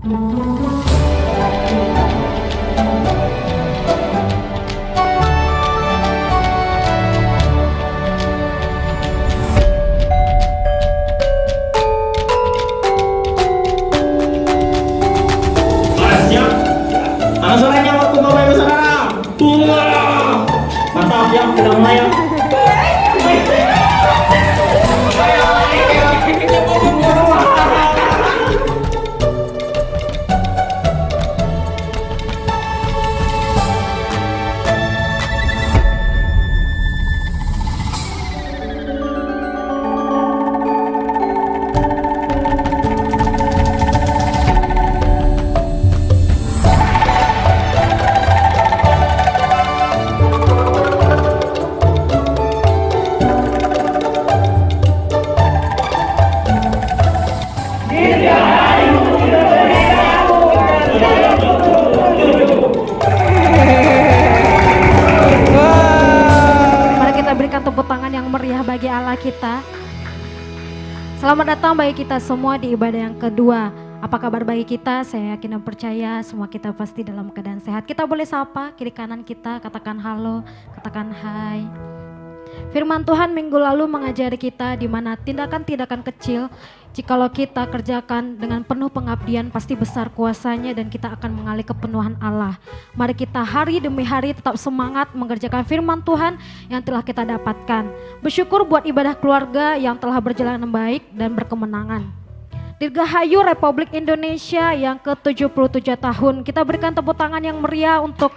Siap. Anak suaranya waktu Bapak Ibu Saudara. Wah. Mantap ya, kita mulai ya. Mari kita berikan tepuk tangan yang meriah bagi Allah kita. Selamat datang bagi kita semua di ibadah yang kedua. Apa kabar bagi kita? Saya yakin dan percaya semua kita pasti dalam keadaan sehat. Kita boleh sapa kiri kanan kita, katakan halo, katakan hai. Firman Tuhan minggu lalu mengajari kita di mana tindakan-tindakan kecil jikalau kita kerjakan dengan penuh pengabdian pasti besar kuasanya dan kita akan mengalami kepenuhan Allah. Mari kita hari demi hari tetap semangat mengerjakan firman Tuhan yang telah kita dapatkan. Bersyukur buat ibadah keluarga yang telah berjalan baik dan berkemenangan. Dirgahayu Republik Indonesia yang ke-77 tahun. Kita berikan tepuk tangan yang meriah untuk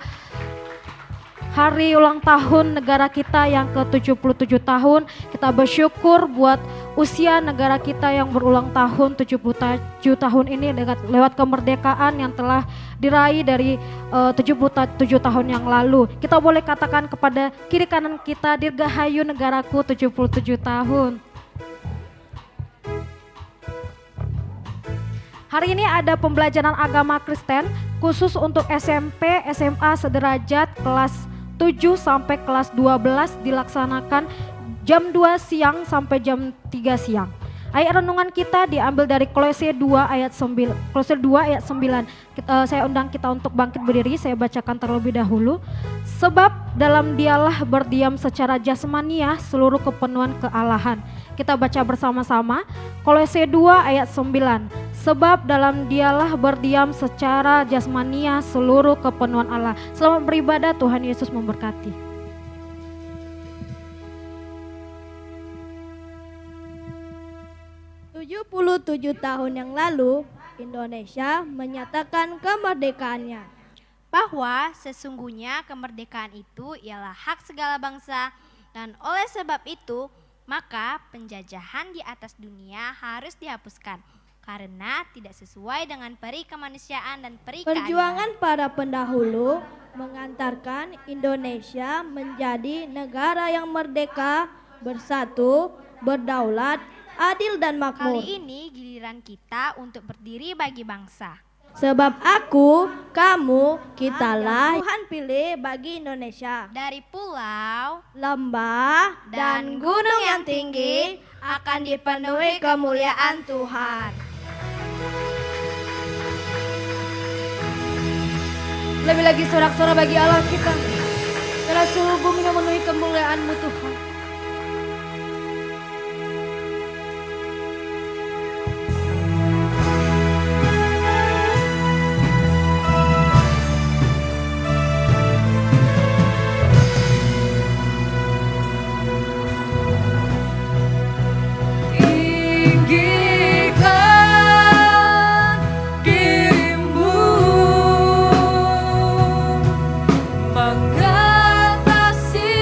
hari ulang tahun negara kita yang ke-77 tahun. Kita bersyukur buat usia negara kita yang berulang tahun 77 tahun ini lewat kemerdekaan yang telah diraih dari 77 tahun yang lalu. Kita boleh katakan kepada kiri kanan kita, Dirgahayu negaraku 77 tahun. Hari ini ada pembelajaran agama Kristen khusus untuk SMP, SMA sederajat kelas 7 sampai kelas 12 dilaksanakan jam 2 siang sampai jam 3 siang. Ayat renungan kita diambil dari Kolose 2 ayat 9. Kolose 2 ayat 9. Saya undang kita untuk bangkit berdiri, saya bacakan terlebih dahulu. Sebab dalam dialah berdiam secara jasmaniah seluruh kepenuhan kealahan. Kita baca bersama-sama. Kolose 2 ayat 9. Sebab dalam dialah berdiam secara jasmania seluruh kepenuhan Allah. Selamat beribadah, Tuhan Yesus memberkati. "77 tahun yang lalu, Indonesia menyatakan kemerdekaannya. Bahwa sesungguhnya kemerdekaan itu ialah hak segala bangsa dan oleh sebab itu maka penjajahan di atas dunia harus dihapuskan. Karena tidak sesuai dengan peri kemanusiaan dan peri keadilan. Perjuangan para pendahulu mengantarkan Indonesia menjadi negara yang merdeka, bersatu, berdaulat, adil dan makmur. Kali ini giliran kita untuk berdiri bagi bangsa. Sebab aku, kamu, kitalah Tuhan pilih bagi Indonesia. Dari pulau, Lembah, dan gunung yang tinggi akan dipenuhi kemuliaan Tuhan." Lebih lagi sorak-sorak bagi Allah kita. Karena seluruh bumi memenuhi kemuliaan-Mu Tuhan. Tinggikan dirimu mengatasi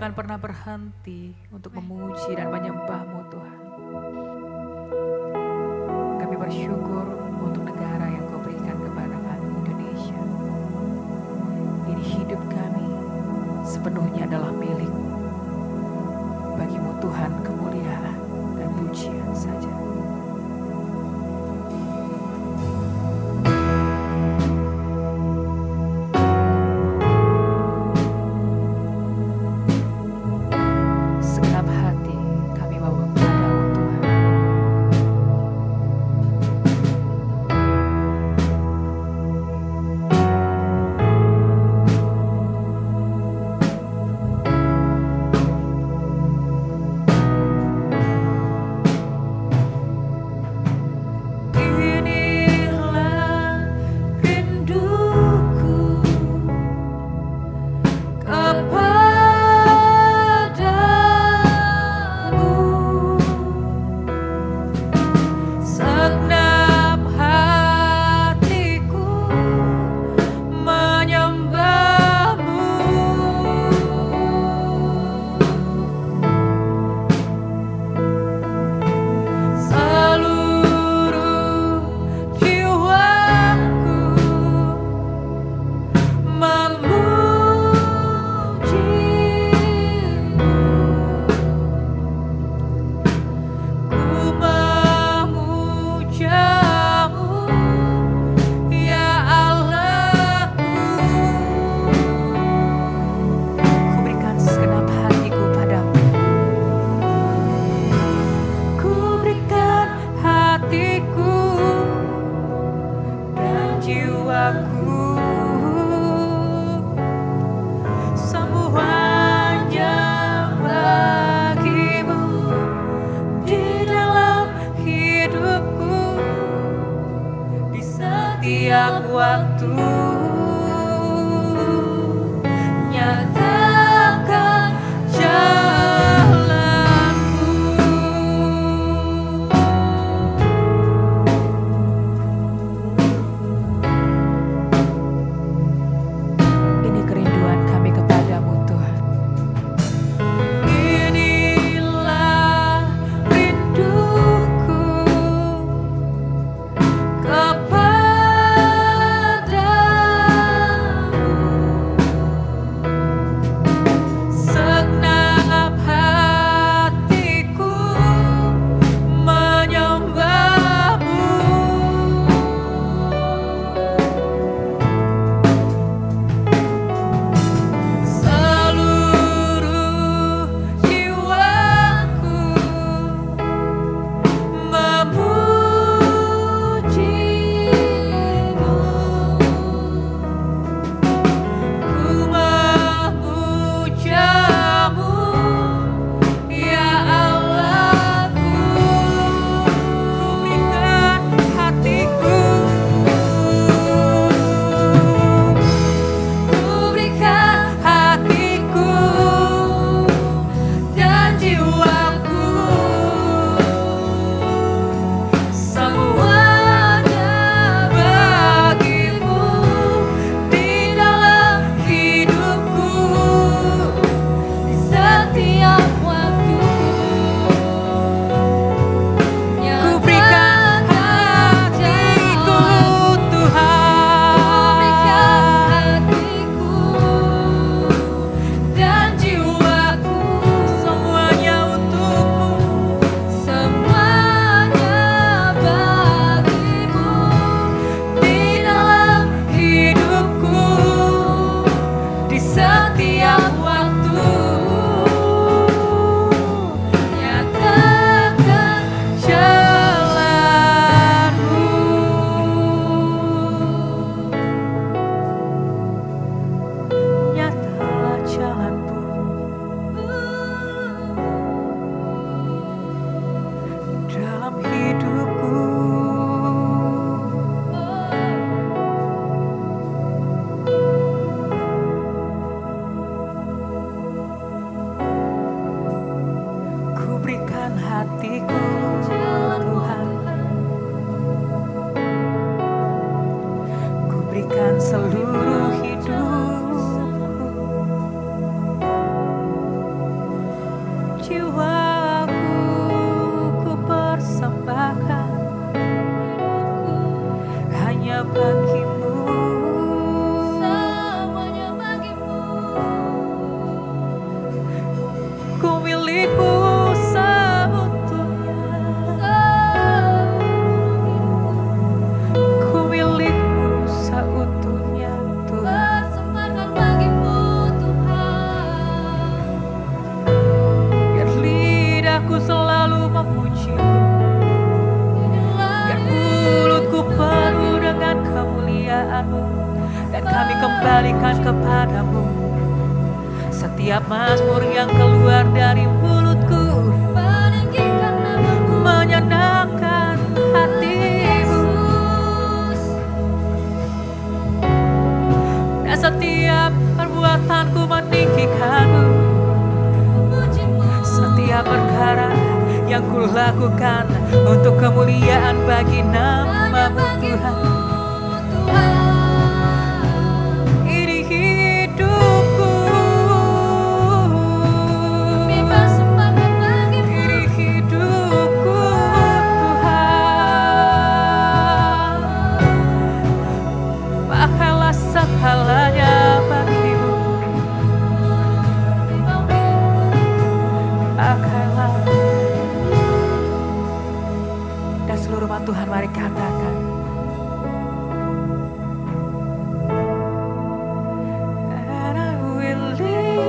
akan pernah berhenti untuk memuji dan menyembah-Mu Tuhan. Kami bersyukur untuk negara yang Kau berikan kepada kami, Indonesia. Ini hidup kami sepenuhnya adalah milik-Mu. Bagi-Mu Tuhan kemuliaan dan pujian saja. Segenap hati kami bawa kepada-Mu Tuhan. Inilah rinduku kepadamu, segenap hatiku menyembah-Mu. Seluruh jiwaku memuji-Mu. Ku memuja-Mu, ya Allahku. Ku berikan segenap hatiku padamu. Ku berikan hatiku dan jiwaku, semuanya bagi-Mu di dalam hidupku, di setiap waktu. Nyatakan jalanmu. Ini kerinduan kami kepada-Mu Tuhan. Inilah rinduku kepadamu, kami kembalikan kepadamu. Setiap mazmur yang keluar dari mulutku menyenangkan hatimu. Dan setiap perbuatanku meninggikanmu. Setiap perkara yang kulakukan untuk kemuliaan bagi nama-Mu Tuhan. Ini hidupku, ini hidupku Tuhan. Pakailah segalanya bagi-Mu. Pakailah. Dan seluruh umat Tuhan mari katakan, and I will live,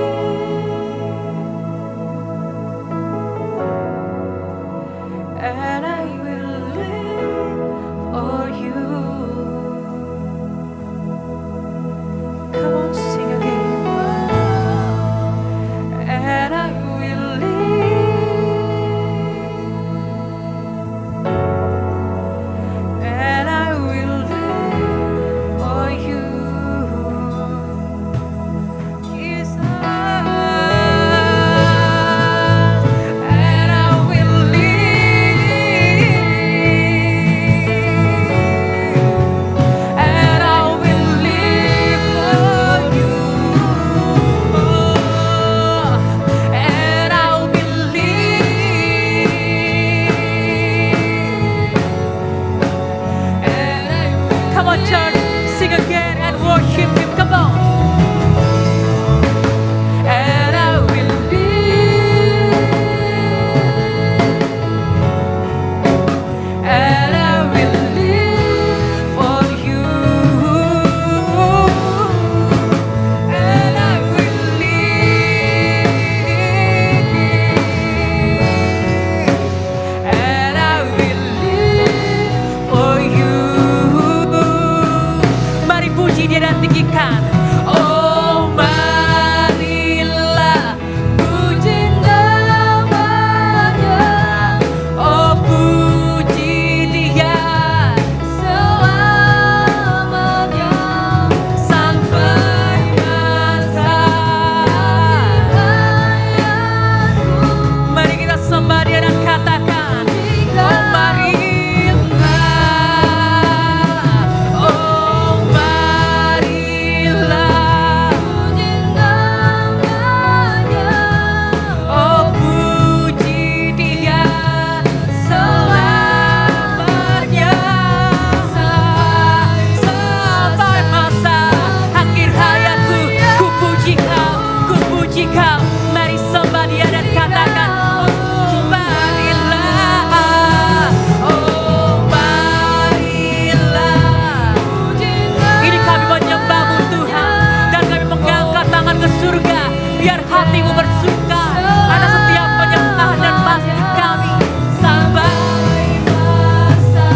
and I will live for you. Come on, sing again. And I will live, and I will live for you, Jesus. And I will live, and I will live for you, and I will live. Come on, church, sing again and worship Him. Come on. And I will live, and I will live for you, and I will live, and I will live for you. Mari puji Dia dan tinggikan. Oh, marilah puji namanya. Oh, puji Dia selamanya sampai masa hayatku. Mari kita sembah Dia dan katakan, oh marilah, oh marilah puji namanya. Oh, puji Dia selamanya sampai masa akhir hayatku. Ku puji Kau, ku puji Kau. Mari sembah Dia dan katakan, oh marilah, oh marilah. Ini kami menyembah-Mu Tuhan, dan kami mengangkat tangan ke surga, biar hati-Mu bersuka atas setiap penyembahan dan pasti kami sampai masa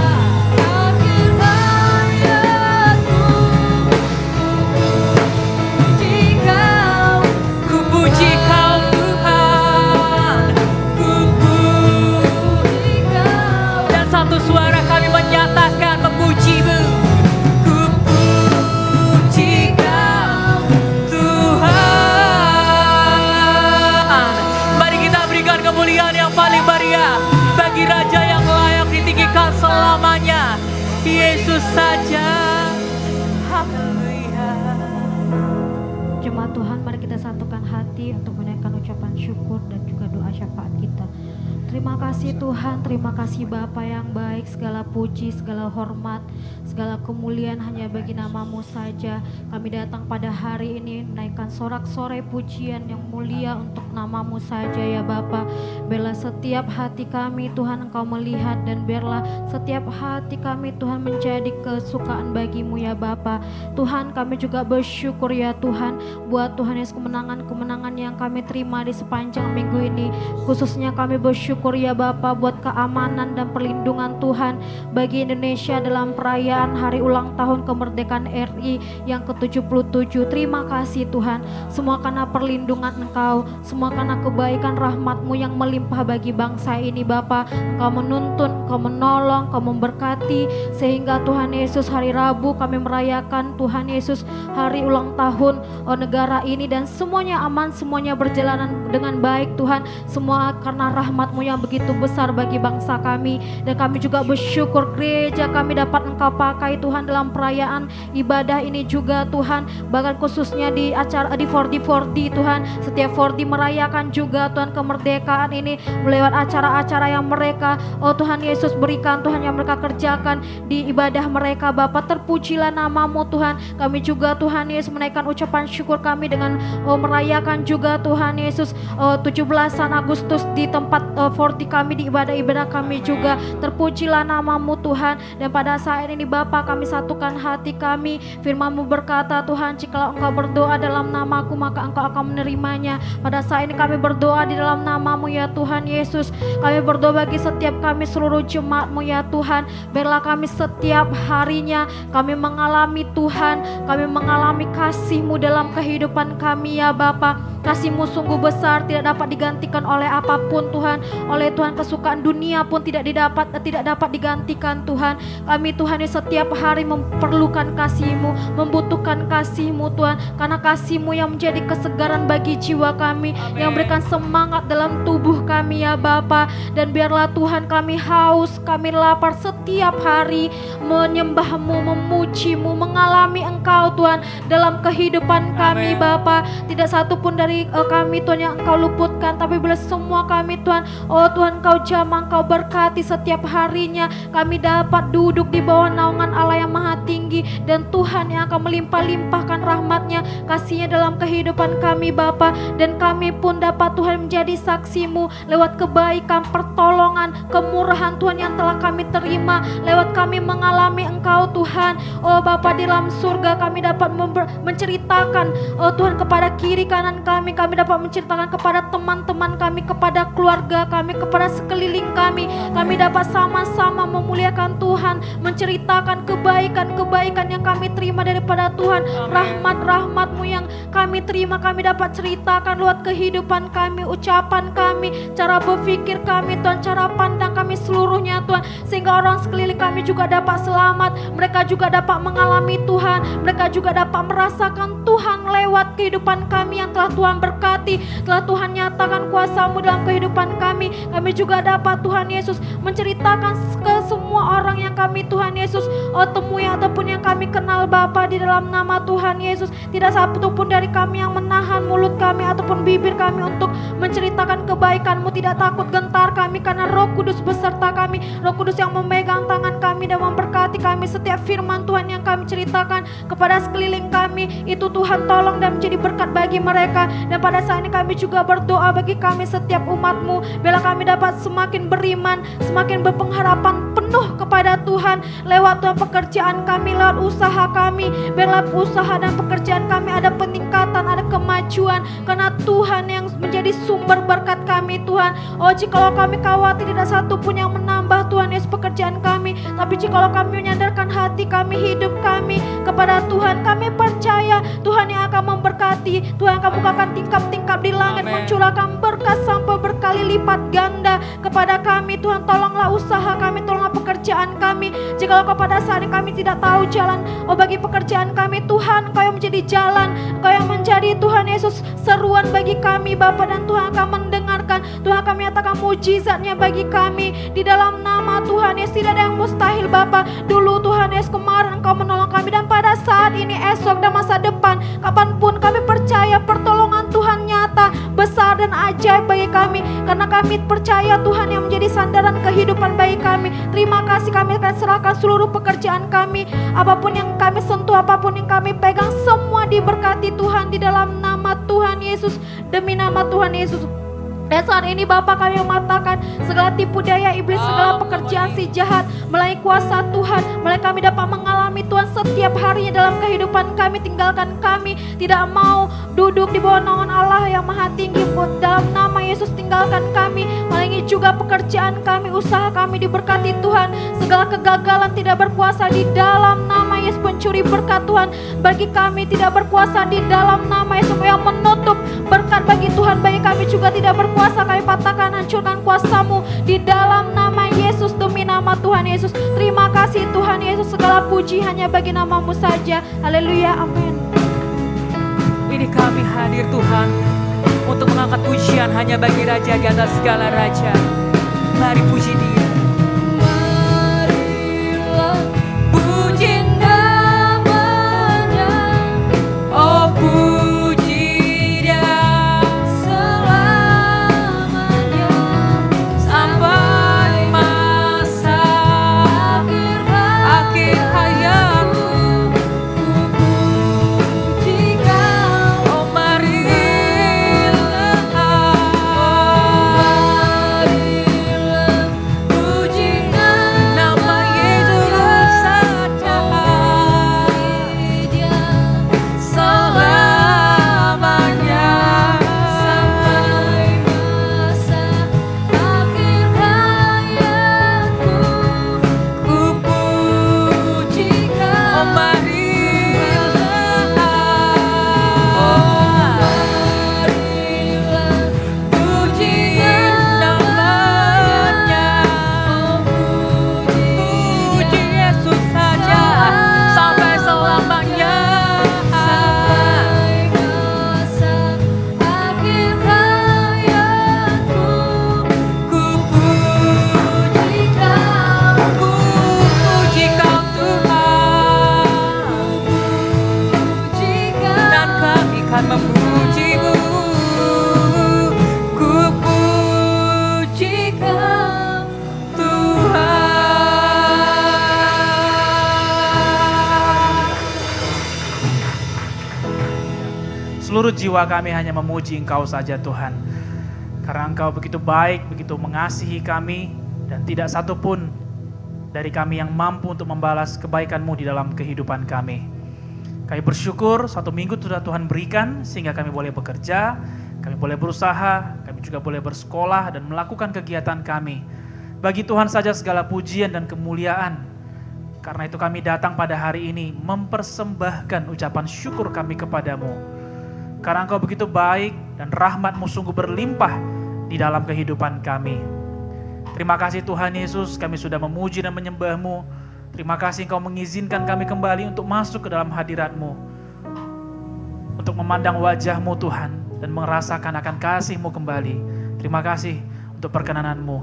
akhir hayatku. Ku puji Kau Tuhan, ku puji Kau. Dan satu suara kami menyatakan memuji-Mu. Ku puji Kau Tuhan. Mari kita berikan kemuliaan yang paling meriah bagi Raja yang layak ditinggikan selamanya, Yesus saja. Haleluya. Jemaat Tuhan, mari kita satukan hati untuk menaikkan ucapan syukur dan juga doa syafaat kita. Terima kasih Tuhan, terima kasih Bapa yang baik. Segala puji, segala hormat, segala kemuliaan hanya bagi nama-Mu saja. Kami datang pada hari ini menaikkan sorak-sorai pujian yang mulia untuk nama-Mu saja ya Bapa. Biarlah setiap hati kami Tuhan Engkau melihat, dan biarlah setiap hati kami Tuhan menjadi kesukaan bagi-Mu ya Bapa. Tuhan, kami juga bersyukur ya Tuhan buat Tuhan Yesus kemenangan-kemenangan yang kami terima di sepanjang minggu ini. Khususnya kami bersyukur ya Bapa buat keamanan dan perlindungan Tuhan bagi Indonesia dalam perayaan merayakan hari ulang tahun kemerdekaan RI yang ke-77. Terima kasih Tuhan, semua karena perlindungan Engkau, semua karena kebaikan rahmat-Mu yang melimpah bagi bangsa ini Bapa. Engkau menuntun, Engkau menolong, Engkau memberkati, sehingga Tuhan Yesus hari Rabu kami merayakan Tuhan Yesus hari ulang tahun negara ini, dan semuanya aman, semuanya berjalan dengan baik Tuhan, semua karena rahmat-Mu yang begitu besar bagi bangsa kami. Dan kami juga bersyukur gereja kami dapat Engkau pakai Tuhan dalam perayaan ibadah ini juga Tuhan, bahkan khususnya di acara di 4D Tuhan, setiap 4D merayakan juga Tuhan kemerdekaan ini lewat acara-acara yang mereka Tuhan Yesus berikan Tuhan, yang mereka kerjakan di ibadah mereka Bapa. Terpujilah nama-Mu Tuhan. Kami juga Tuhan Yesus menaikkan ucapan syukur kami dengan merayakan juga Tuhan Yesus 17 Agustus di tempat 4D kami, di ibadah-ibadah kami juga. Terpujilah nama-Mu Tuhan. Dan pada saat ini Bapa, kami satukan hati kami. Firman-Mu berkata Tuhan, jikalau Engkau berdoa dalam nama-Ku maka Engkau akan menerimanya. Pada saat ini kami berdoa di dalam nama-Mu ya Tuhan Yesus. Kami berdoa bagi setiap kami seluruh jemaat-Mu ya Tuhan. Biarlah kami setiap harinya kami mengalami Tuhan, kami mengalami kasih-Mu dalam kehidupan kami ya Bapa. Kasih-Mu sungguh besar, tidak dapat digantikan oleh apapun Tuhan. Oleh Tuhan kesukaan dunia pun tidak dapat digantikan Tuhan. Kami Tuhan ini setiap hari memerlukan kasih-Mu, membutuhkan kasih-Mu Tuhan. Karena kasih-Mu yang menjadi kesegaran bagi jiwa kami, yang berikan semangat dalam tubuh kami ya Bapa. Dan biarlah Tuhan kami haus, kami lapar setiap hari menyembah-Mu, memuji-Mu, mengalami Engkau Tuhan dalam kehidupan kami Bapa. Tidak satu pun dari kami Tuhan yang Engkau luputkan, tapi bila semua kami Tuhan, Tuhan Engkau jamah, Engkau berkati setiap harinya. Kami dapat duduk di bawah naungan Allah yang Maha Tinggi, dan Tuhan yang akan melimpah-limpahkan rahmat-Nya, kasih-Nya dalam kehidupan kami Bapa. Dan kami pun dapat Tuhan menjadi saksi-Mu lewat kebaikan, pertolongan, kemurahan Tuhan yang telah kami terima, lewat kami mengalami Engkau Tuhan. Bapa di dalam surga, kami dapat menceritakan Tuhan kepada kiri kanan kami dapat menceritakan kepada teman-teman kami, kepada keluarga kami, kepada sekeliling kami. Kami dapat sama-sama memuliakan Tuhan, menceritakan kebaikan-kebaikan yang kami terima daripada Tuhan. Rahmat-rahmat-Mu yang kami terima, kami dapat ceritakan lewat kehidupan kami, ucapan kami, cara berpikir kami Tuhan, cara pandang kami seluruhnya Tuhan. Sehingga orang sekeliling kami juga dapat selamat, mereka juga dapat mengalami Tuhan, mereka juga dapat merasakan Tuhan lewat kehidupan kami yang telah Tuhan berkati, telah Tuhan nyatakan kuasa-Mu dalam kehidupan kami. Kami juga dapat Tuhan Yesus menceritakan ke semua orang yang kami Tuhan Yesus temui ataupun yang kami kenal Bapa, di dalam nama Tuhan Yesus. Tidak satu pun dari kami yang menahan mulut kami ataupun bibir kami untuk menceritakan kebaikan-Mu. Tidak takut gentar kami, karena Roh Kudus beserta kami, Roh Kudus yang memegang tangan kami dan memberkati kami. Setiap firman Tuhan yang kami ceritakan kepada sekeliling kami, itu Tuhan tolong dan menjadi berkat bagi mereka. Dan pada saat ini kami juga berdoa bagi kami setiap umat-Mu, biarlah kami dapat semakin beriman, semakin berpengharapan penuh kepada Tuhan lewat Tuhan pekerjaan kami, lewat usaha kami. Biarlah usaha dan pekerjaan kami ada peningkatan, ada kemajuan, karena Tuhan yang menjadi sumber berkat kami Tuhan. Jikalau kami khawatir tidak satu pun yang menambah Tuhan Yesus pekerjaan kami, tapi jikalau kami menyandarkan hati kami, hidup kami kepada Tuhan, kami percaya Tuhan yang akan memberkati. Tuhan akan bukakan tingkap-tingkap di langit, mencurahkan berkat sampai berkali lipat ganda kepada kami. Tuhan tolonglah usaha kami, tolonglah pekerjaan kami. Jikalau kepada saat ini kami tidak tahu jalan bagi pekerjaan kami, Tuhan Engkau yang menjadi jalan, Engkau yang menjadi Tuhan Yesus seruan bagi kami Bapa. Dan Tuhan akan mendengarkan, Tuhan akan menyatakan mujizatnya bagi kami di dalam nama Tuhan Yesus. Tidak ada yang mustahil Bapa. Dulu Tuhan Yesus kemarin Engkau menolong kami, dan pada saat ini, esok dan masa depan, kapanpun kami percaya pertolongan Tuhan nyata, besar dan ajaib bagi kami, karena kami percaya Tuhan yang menjadi sandaran kehidupan bagi kami. Terima kasih, kami akan serahkan seluruh pekerjaan kami, apapun yang kami sentuh, apapun yang kami pegang, semua diberkati Tuhan di dalam nama Tuhan Yesus, demi nama Tuhan Yesus. Dan saat ini Bapa, kami mematakan segala tipu daya iblis, segala pekerjaan si jahat melalui kuasa Tuhan. Mulai kami dapat mengalami Tuhan setiap harinya dalam kehidupan kami. Tinggalkan kami, tidak mau duduk di bawah naungan Allah yang Maha Tinggi. Dalam nama Yesus tinggalkan kami. Mulai kami, juga pekerjaan kami, usaha kami diberkati Tuhan. Segala kegagalan tidak berkuasa di dalam nama Yesus. Pencuri berkat Tuhan bagi kami tidak berkuasa di dalam nama Yesus. Semua yang menutup berkat bagi Tuhan bagi kami juga tidak berkuasa. Kami patahkan, hancurkan kuasa-Mu di dalam nama Yesus, demi nama Tuhan Yesus. Terima kasih Tuhan Yesus, segala puji hanya bagi nama-Mu saja. Haleluya, amin. Ini kami hadir Tuhan untuk mengangkat pujian hanya bagi Raja di atas segala raja. Mari puji Dia. Marilah puji namanya, oh puji Dia selamanya sampai masa akhir hayatku. Oh marilah puji nama Yesus saja selamanya sampai masa akhir hayatku. Ku pujikan, oh marilah puji namanya, oh puji Yesus saja sampai selamanya sampai masa akhir hayatku. Ku pujikan, ku pujikan Tuhan, dan kami akan memuji-Mu. Ku pujikan Tuhan. Seluruh jiwa kami hanya memuji Engkau saja Tuhan. Karena Engkau begitu baik, begitu mengasihi kami, dan tidak satupun dari kami yang mampu untuk membalas kebaikan-Mu di dalam kehidupan kami. Kami bersyukur 1 minggu sudah Tuhan berikan sehingga kami boleh bekerja, kami boleh berusaha, kami juga boleh bersekolah dan melakukan kegiatan kami. Bagi Tuhan saja segala pujian dan kemuliaan. Karena itu kami datang pada hari ini mempersembahkan ucapan syukur kami kepadamu. Karena Engkau begitu baik dan rahmat-Mu sungguh berlimpah di dalam kehidupan kami. Terima kasih Tuhan Yesus, kami sudah memuji dan menyembah-Mu. Terima kasih Engkau mengizinkan kami kembali untuk masuk ke dalam hadirat-Mu, untuk memandang wajah-Mu Tuhan dan merasakan akan kasih-Mu kembali. Terima kasih untuk perkenanan-Mu.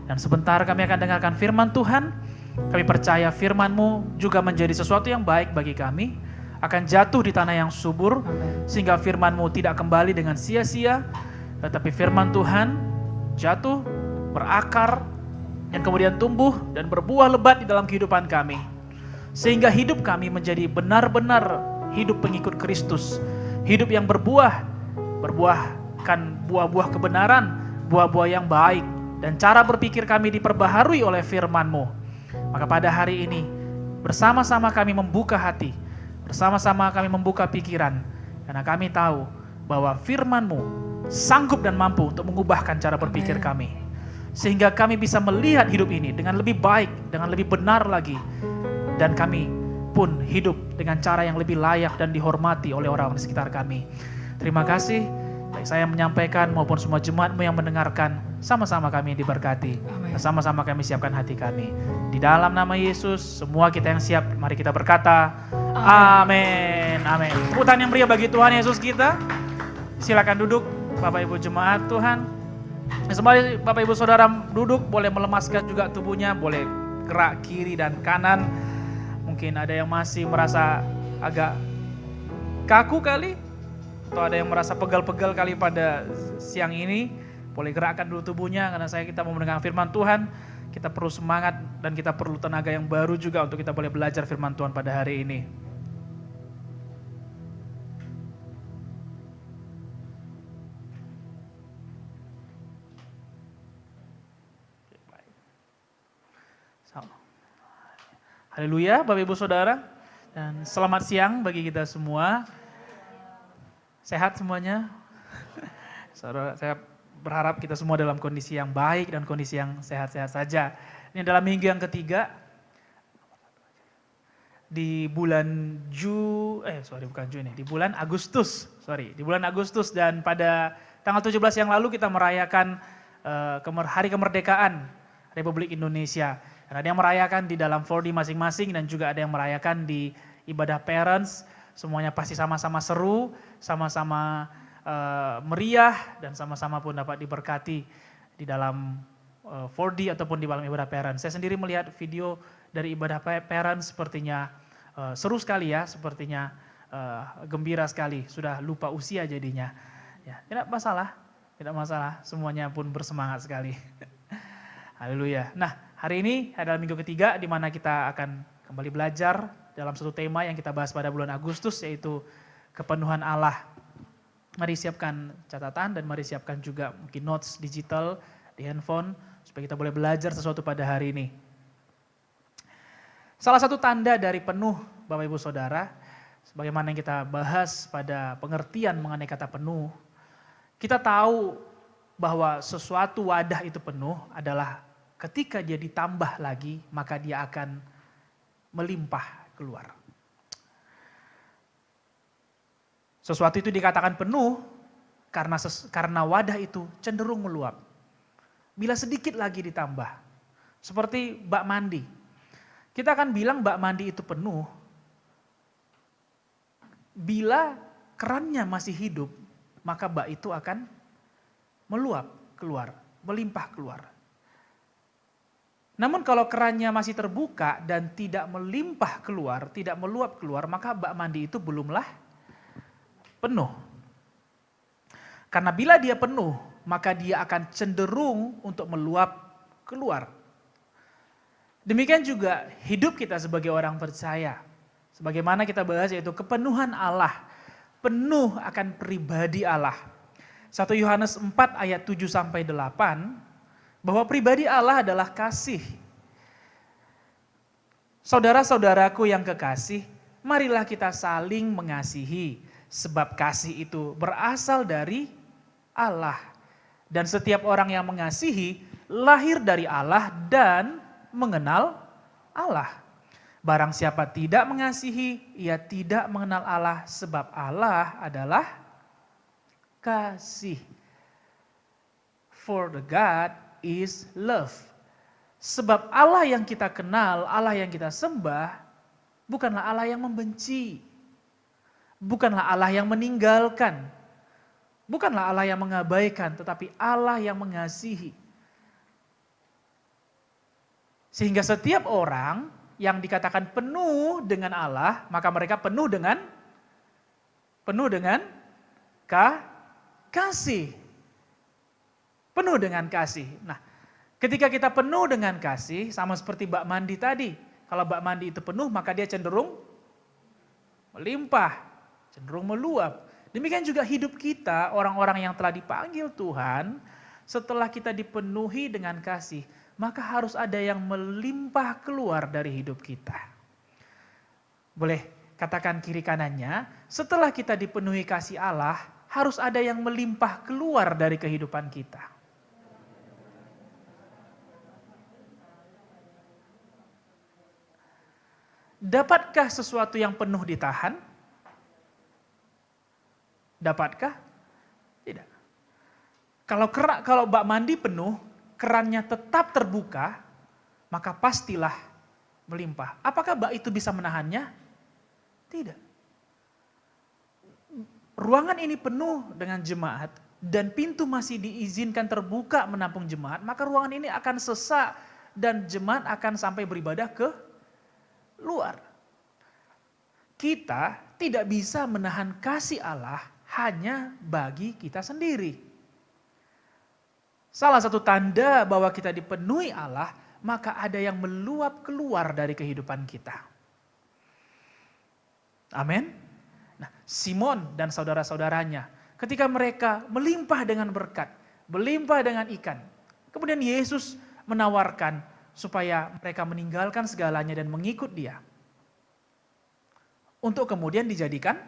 Dan sebentar kami akan dengarkan firman Tuhan. Kami percaya firman-Mu juga menjadi sesuatu yang baik bagi kami, akan jatuh di tanah yang subur, sehingga firman-Mu tidak kembali dengan sia-sia, tetapi firman Tuhan jatuh, berakar, yang kemudian tumbuh dan berbuah lebat di dalam kehidupan kami. Sehingga hidup kami menjadi benar-benar hidup pengikut Kristus. Hidup yang berbuahkan buah-buah kebenaran, buah-buah yang baik. Dan cara berpikir kami diperbaharui oleh firman-Mu. Maka pada hari ini, bersama-sama kami membuka hati, bersama-sama kami membuka pikiran. Karena kami tahu bahwa firman-Mu sanggup dan mampu untuk mengubahkan cara berpikir kami. Sehingga kami bisa melihat hidup ini dengan lebih baik, dengan lebih benar lagi. Dan kami pun hidup dengan cara yang lebih layak dan dihormati oleh orang di sekitar kami. Terima kasih, baik saya menyampaikan maupun semua jemaat-Mu yang mendengarkan, sama-sama kami diberkati. Dan sama-sama kami siapkan hati kami. Di dalam nama Yesus, semua kita yang siap, mari kita berkata, amin. Amin. Tepuk tangan yang meriah bagi Tuhan Yesus kita. Silakan duduk, Bapak Ibu jemaat Tuhan. Sembari Bapak Ibu Saudara duduk, boleh melemaskan juga tubuhnya, boleh gerak kiri dan kanan. Mungkin ada yang masih merasa agak kaku kali, atau ada yang merasa pegal-pegal kali pada siang ini. Boleh gerakkan dulu tubuhnya, karena kita mau mendengar firman Tuhan. Kita perlu semangat dan kita perlu tenaga yang baru juga untuk kita boleh belajar firman Tuhan pada hari ini. Haleluya, Bapak Ibu Saudara, dan selamat siang bagi kita semua. Sehat semuanya? Saudara, saya berharap kita semua dalam kondisi yang baik dan kondisi yang sehat-sehat saja. Ini adalah minggu yang ketiga di bulan di bulan Agustus, di bulan Agustus, dan pada tanggal 17 yang lalu kita merayakan Hari Kemerdekaan Republik Indonesia. Dan ada yang merayakan di dalam 4D masing-masing dan juga ada yang merayakan di ibadah parents. Semuanya pasti sama-sama seru, sama-sama meriah, dan sama-sama pun dapat diberkati di dalam 4D ataupun di dalam ibadah parents. Saya sendiri melihat video dari ibadah parents, sepertinya seru sekali ya, sepertinya gembira sekali, sudah lupa usia jadinya. Ya, tidak masalah, semuanya pun bersemangat sekali. Haleluya. Nah, hari ini adalah minggu ketiga di mana kita akan kembali belajar dalam satu tema yang kita bahas pada bulan Agustus, yaitu kepenuhan Allah. Mari siapkan catatan dan mari siapkan juga mungkin notes digital di handphone supaya kita boleh belajar sesuatu pada hari ini. Salah satu tanda dari penuh, Bapak Ibu Saudara, sebagaimana yang kita bahas pada pengertian mengenai kata penuh, kita tahu bahwa sesuatu wadah itu penuh adalah ketika dia ditambah lagi, maka dia akan melimpah keluar. Sesuatu itu dikatakan penuh karena wadah itu cenderung meluap. Bila sedikit lagi ditambah, seperti bak mandi. Kita akan bilang bak mandi itu penuh bila kerannya masih hidup, maka bak itu akan meluap keluar, melimpah keluar. Namun kalau kerannya masih terbuka dan tidak melimpah keluar, tidak meluap keluar, maka bak mandi itu belumlah penuh. Karena bila dia penuh, maka dia akan cenderung untuk meluap keluar. Demikian juga hidup kita sebagai orang percaya. Sebagaimana kita bahas, yaitu kepenuhan Allah, penuh akan pribadi Allah. 1 Yohanes 4 ayat 7-8, bahwa pribadi Allah adalah kasih. Saudara-saudaraku yang kekasih, marilah kita saling mengasihi, sebab kasih itu berasal dari Allah. Dan setiap orang yang mengasihi lahir dari Allah dan mengenal Allah. Barang siapa tidak mengasihi, ia tidak mengenal Allah, sebab Allah adalah kasih. For the God is love. Sebab Allah yang kita kenal, Allah yang kita sembah, bukanlah Allah yang membenci. Bukanlah Allah yang meninggalkan. Bukanlah Allah yang mengabaikan, tetapi Allah yang mengasihi. Sehingga setiap orang yang dikatakan penuh dengan Allah, maka mereka penuh dengan kasih. Penuh dengan kasih. Nah, ketika kita penuh dengan kasih, sama seperti bak mandi tadi. Kalau bak mandi itu penuh, maka dia cenderung melimpah, cenderung meluap. Demikian juga hidup kita, orang-orang yang telah dipanggil Tuhan, setelah kita dipenuhi dengan kasih, maka harus ada yang melimpah keluar dari hidup kita. Boleh katakan kiri kanannya, setelah kita dipenuhi kasih Allah, harus ada yang melimpah keluar dari kehidupan kita. Dapatkah sesuatu yang penuh ditahan? Dapatkah? Tidak. Kalau bak mandi penuh, kerannya tetap terbuka, maka pastilah melimpah. Apakah bak itu bisa menahannya? Tidak. Ruangan ini penuh dengan jemaat dan pintu masih diizinkan terbuka menampung jemaat, maka ruangan ini akan sesak dan jemaat akan sampai beribadah ke luar. Kita tidak bisa menahan kasih Allah hanya bagi kita sendiri. Salah satu tanda bahwa kita dipenuhi Allah, maka ada yang meluap keluar dari kehidupan kita. Amin. Nah, Simon dan saudara-saudaranya, ketika mereka melimpah dengan berkat, melimpah dengan ikan, kemudian Yesus menawarkan supaya mereka meninggalkan segalanya dan mengikut Dia. Untuk kemudian dijadikan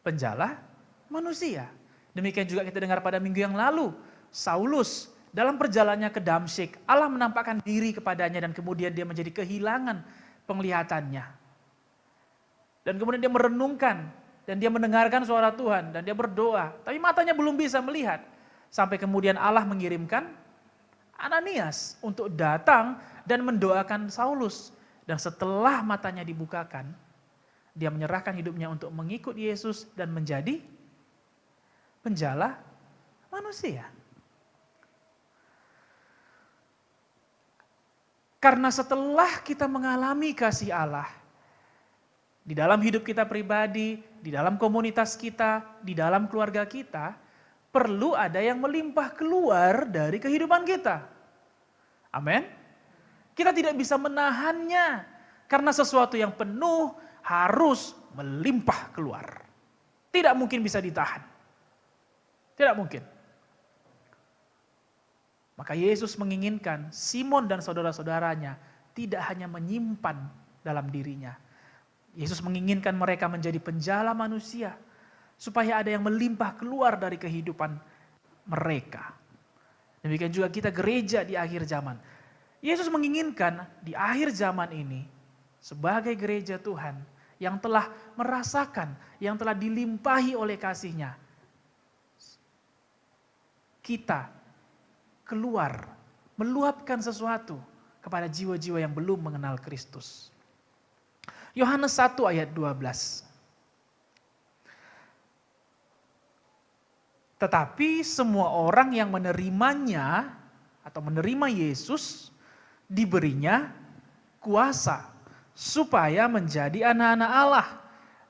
penjala manusia. Demikian juga kita dengar pada minggu yang lalu, Saulus dalam perjalanannya ke Damsyik, Allah menampakkan diri kepadanya dan kemudian dia menjadi kehilangan penglihatannya. Dan kemudian dia merenungkan dan dia mendengarkan suara Tuhan dan dia berdoa, tapi matanya belum bisa melihat. Sampai kemudian Allah mengirimkan Ananias untuk datang dan mendoakan Saulus. Dan setelah matanya dibukakan, dia menyerahkan hidupnya untuk mengikut Yesus dan menjadi penjala manusia. Karena setelah kita mengalami kasih Allah, di dalam hidup kita pribadi, di dalam komunitas kita, di dalam keluarga kita, perlu ada yang melimpah keluar dari kehidupan kita. Amin. Kita tidak bisa menahannya, karena sesuatu yang penuh harus melimpah keluar. Tidak mungkin bisa ditahan. Tidak mungkin. Maka Yesus menginginkan Simon dan saudara-saudaranya tidak hanya menyimpan dalam dirinya. Yesus menginginkan mereka menjadi penjala manusia, supaya ada yang melimpah keluar dari kehidupan mereka. Demikian juga kita gereja di akhir zaman. Yesus menginginkan di akhir zaman ini, sebagai gereja Tuhan, yang telah merasakan, yang telah dilimpahi oleh kasih-Nya, kita keluar, meluapkan sesuatu kepada jiwa-jiwa yang belum mengenal Kristus. Yohanes 1 ayat 12. Tetapi semua orang yang menerimanya atau menerima Yesus, diberinya kuasa supaya menjadi anak-anak Allah,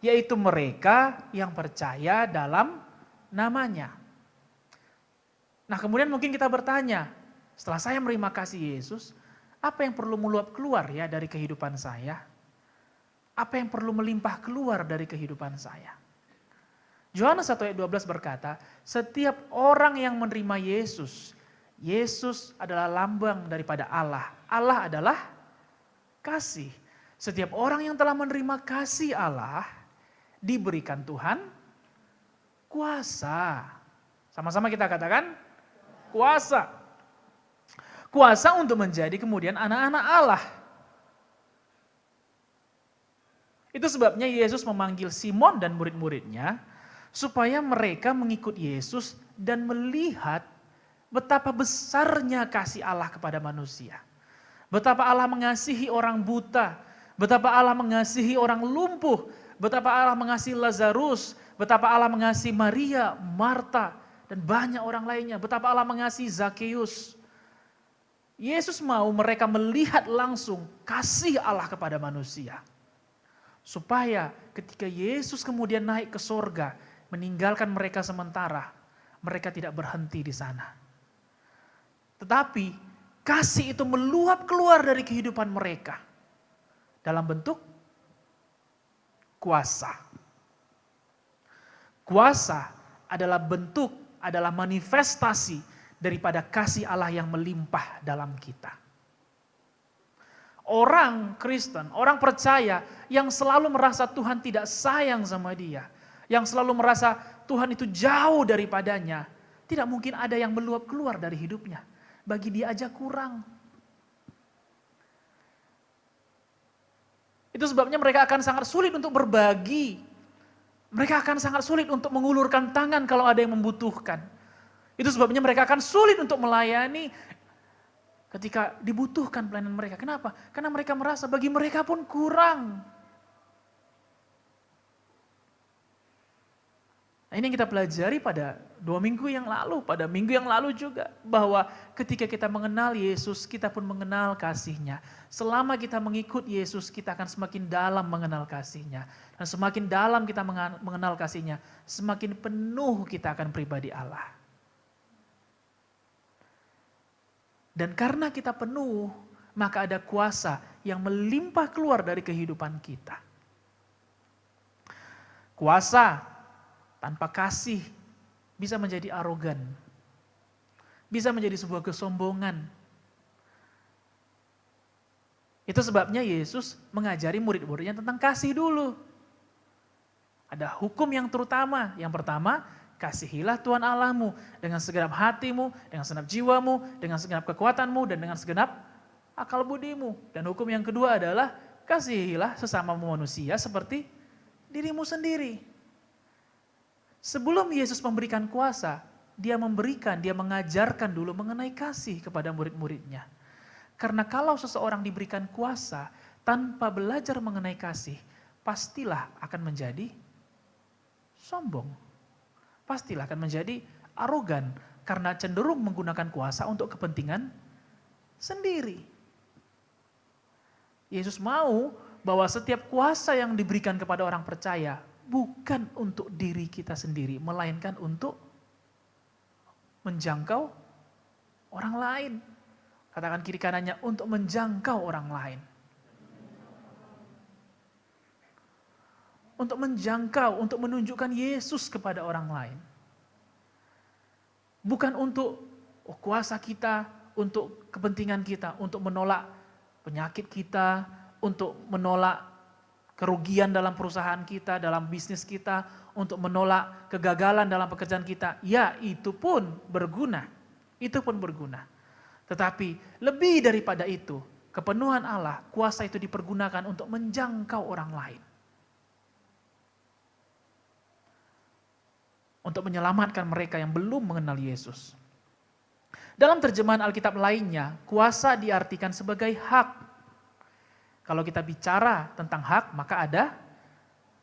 yaitu mereka yang percaya dalam namanya. Nah, kemudian mungkin kita bertanya, setelah saya menerima kasih Yesus, apa yang perlu meluap keluar ya dari kehidupan saya? Apa yang perlu melimpah keluar dari kehidupan saya? Yohanes 1 ayat 12 berkata, setiap orang yang menerima Yesus, Yesus adalah lambang daripada Allah. Allah adalah kasih. Setiap orang yang telah menerima kasih Allah, diberikan Tuhan kuasa. Sama-sama kita katakan, kuasa. Kuasa untuk menjadi kemudian anak-anak Allah. Itu sebabnya Yesus memanggil Simon dan murid-muridnya supaya mereka mengikut Yesus dan melihat betapa besarnya kasih Allah kepada manusia. Betapa Allah mengasihi orang buta, betapa Allah mengasihi orang lumpuh, betapa Allah mengasihi Lazarus, betapa Allah mengasihi Maria, Marta, dan banyak orang lainnya. Betapa Allah mengasihi Zakeus. Yesus mau mereka melihat langsung kasih Allah kepada manusia. Supaya ketika Yesus kemudian naik ke sorga, meninggalkan mereka sementara, mereka tidak berhenti di sana. Tetapi kasih itu meluap keluar dari kehidupan mereka dalam bentuk kuasa. Kuasa adalah bentuk, adalah manifestasi daripada kasih Allah yang melimpah dalam kita. Orang Kristen, orang percaya yang selalu merasa Tuhan tidak sayang sama dia, yang selalu merasa Tuhan itu jauh daripadanya, tidak mungkin ada yang meluap keluar dari hidupnya. Bagi dia aja kurang. Itu sebabnya mereka akan sangat sulit untuk berbagi. Mereka akan sangat sulit untuk mengulurkan tangan kalau ada yang membutuhkan. Itu sebabnya mereka akan sulit untuk melayani ketika dibutuhkan pelayanan mereka. Kenapa? Karena mereka merasa bagi mereka pun kurang. Nah, ini yang kita pelajari pada 2 minggu yang lalu, pada minggu yang lalu juga. Bahwa ketika kita mengenal Yesus, kita pun mengenal kasih-Nya. Selama kita mengikut Yesus, kita akan semakin dalam mengenal kasih-Nya. Dan semakin dalam kita mengenal kasih-Nya, semakin penuh kita akan pribadi Allah. Dan karena kita penuh, maka ada kuasa yang melimpah keluar dari kehidupan kita. Kuasa tanpa kasih bisa menjadi arogan. Bisa menjadi sebuah kesombongan. Itu sebabnya Yesus mengajari murid-muridnya tentang kasih dulu. Ada hukum yang terutama. Yang pertama, Kasihilah Tuhan Allahmu dengan segenap hatimu, dengan segenap jiwamu, dengan segenap kekuatanmu, dan dengan segenap akal budimu. Dan hukum yang kedua adalah kasihilah sesama manusia seperti dirimu sendiri. Sebelum Yesus memberikan kuasa, dia mengajarkan dulu mengenai kasih kepada murid-muridnya. Karena kalau seseorang diberikan kuasa tanpa belajar mengenai kasih, pastilah akan menjadi sombong. Pastilah akan menjadi arogan karena cenderung menggunakan kuasa untuk kepentingan sendiri. Yesus mau bahwa setiap kuasa yang diberikan kepada orang percaya bukan untuk diri kita sendiri, melainkan untuk menjangkau orang lain. Katakan kiri kanannya, untuk menjangkau orang lain. Untuk menjangkau, untuk menunjukkan Yesus kepada orang lain. Bukan untuk kuasa kita, untuk kepentingan kita, untuk menolak penyakit kita, untuk menolak kerugian dalam perusahaan kita, dalam bisnis kita, untuk menolak kegagalan dalam pekerjaan kita. Ya, itu pun berguna. Itu pun berguna. Tetapi lebih daripada itu, kepenuhan Allah, kuasa itu dipergunakan untuk menjangkau orang lain. Untuk menyelamatkan mereka yang belum mengenal Yesus. Dalam terjemahan Alkitab lainnya, kuasa diartikan sebagai hak. Kalau kita bicara tentang hak, maka ada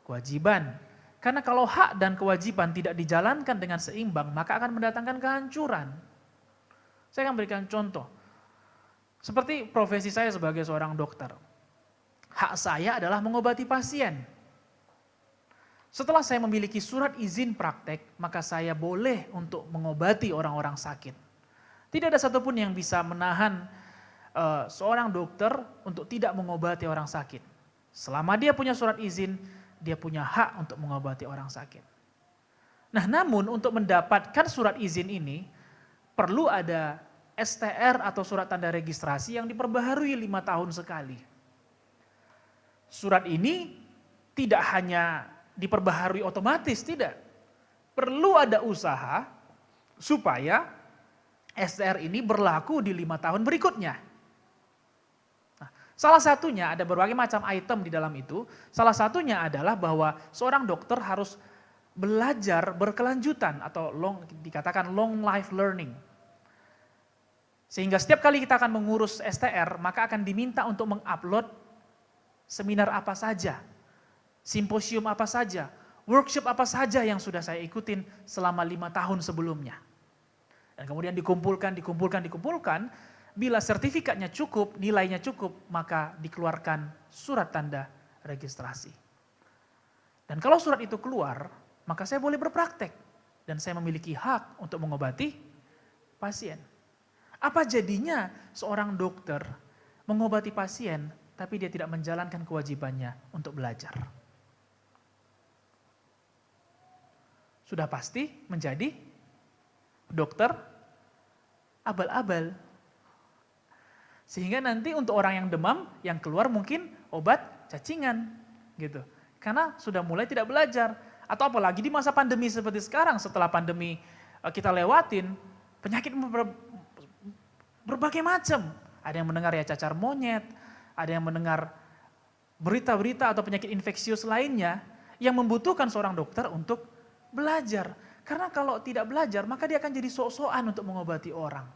kewajiban. Karena kalau hak dan kewajiban tidak dijalankan dengan seimbang, maka akan mendatangkan kehancuran. Saya akan berikan contoh. Seperti profesi saya sebagai seorang dokter. Hak saya adalah mengobati pasien. Setelah saya memiliki surat izin praktek, maka saya boleh untuk mengobati orang-orang sakit. Tidak ada satupun yang bisa menahan seorang dokter untuk tidak mengobati orang sakit. Selama dia punya surat izin, dia punya hak untuk mengobati orang sakit. Nah, namun untuk mendapatkan surat izin ini, perlu ada STR atau surat tanda registrasi yang diperbaharui 5 tahun sekali. Surat ini tidak hanya diperbaharui otomatis, tidak. Perlu ada usaha supaya STR ini berlaku di 5 tahun berikutnya. Nah, salah satunya ada berbagai macam item di dalam itu. Salah satunya adalah bahwa seorang dokter harus belajar berkelanjutan atau dikatakan long life learning. Sehingga setiap kali kita akan mengurus STR, maka akan diminta untuk mengupload seminar apa saja, simposium apa saja, workshop apa saja yang sudah saya ikutin selama 5 tahun sebelumnya. Dan kemudian dikumpulkan. Bila sertifikatnya cukup, nilainya cukup, maka dikeluarkan surat tanda registrasi. Dan kalau surat itu keluar, maka saya boleh berpraktek. Dan saya memiliki hak untuk mengobati pasien. Apa jadinya seorang dokter mengobati pasien, tapi dia tidak menjalankan kewajibannya untuk belajar? Sudah pasti menjadi dokter abal-abal. Sehingga nanti untuk orang yang demam, yang keluar mungkin obat cacingan gitu. Karena sudah mulai tidak belajar. Atau apalagi di masa pandemi seperti sekarang, setelah pandemi kita lewatin, penyakit berbagai macam. Ada yang mendengar ya cacar monyet, ada yang mendengar berita-berita atau penyakit infeksius lainnya yang membutuhkan seorang dokter untuk belajar. Karena kalau tidak belajar, maka dia akan jadi sok-sokan untuk mengobati orang.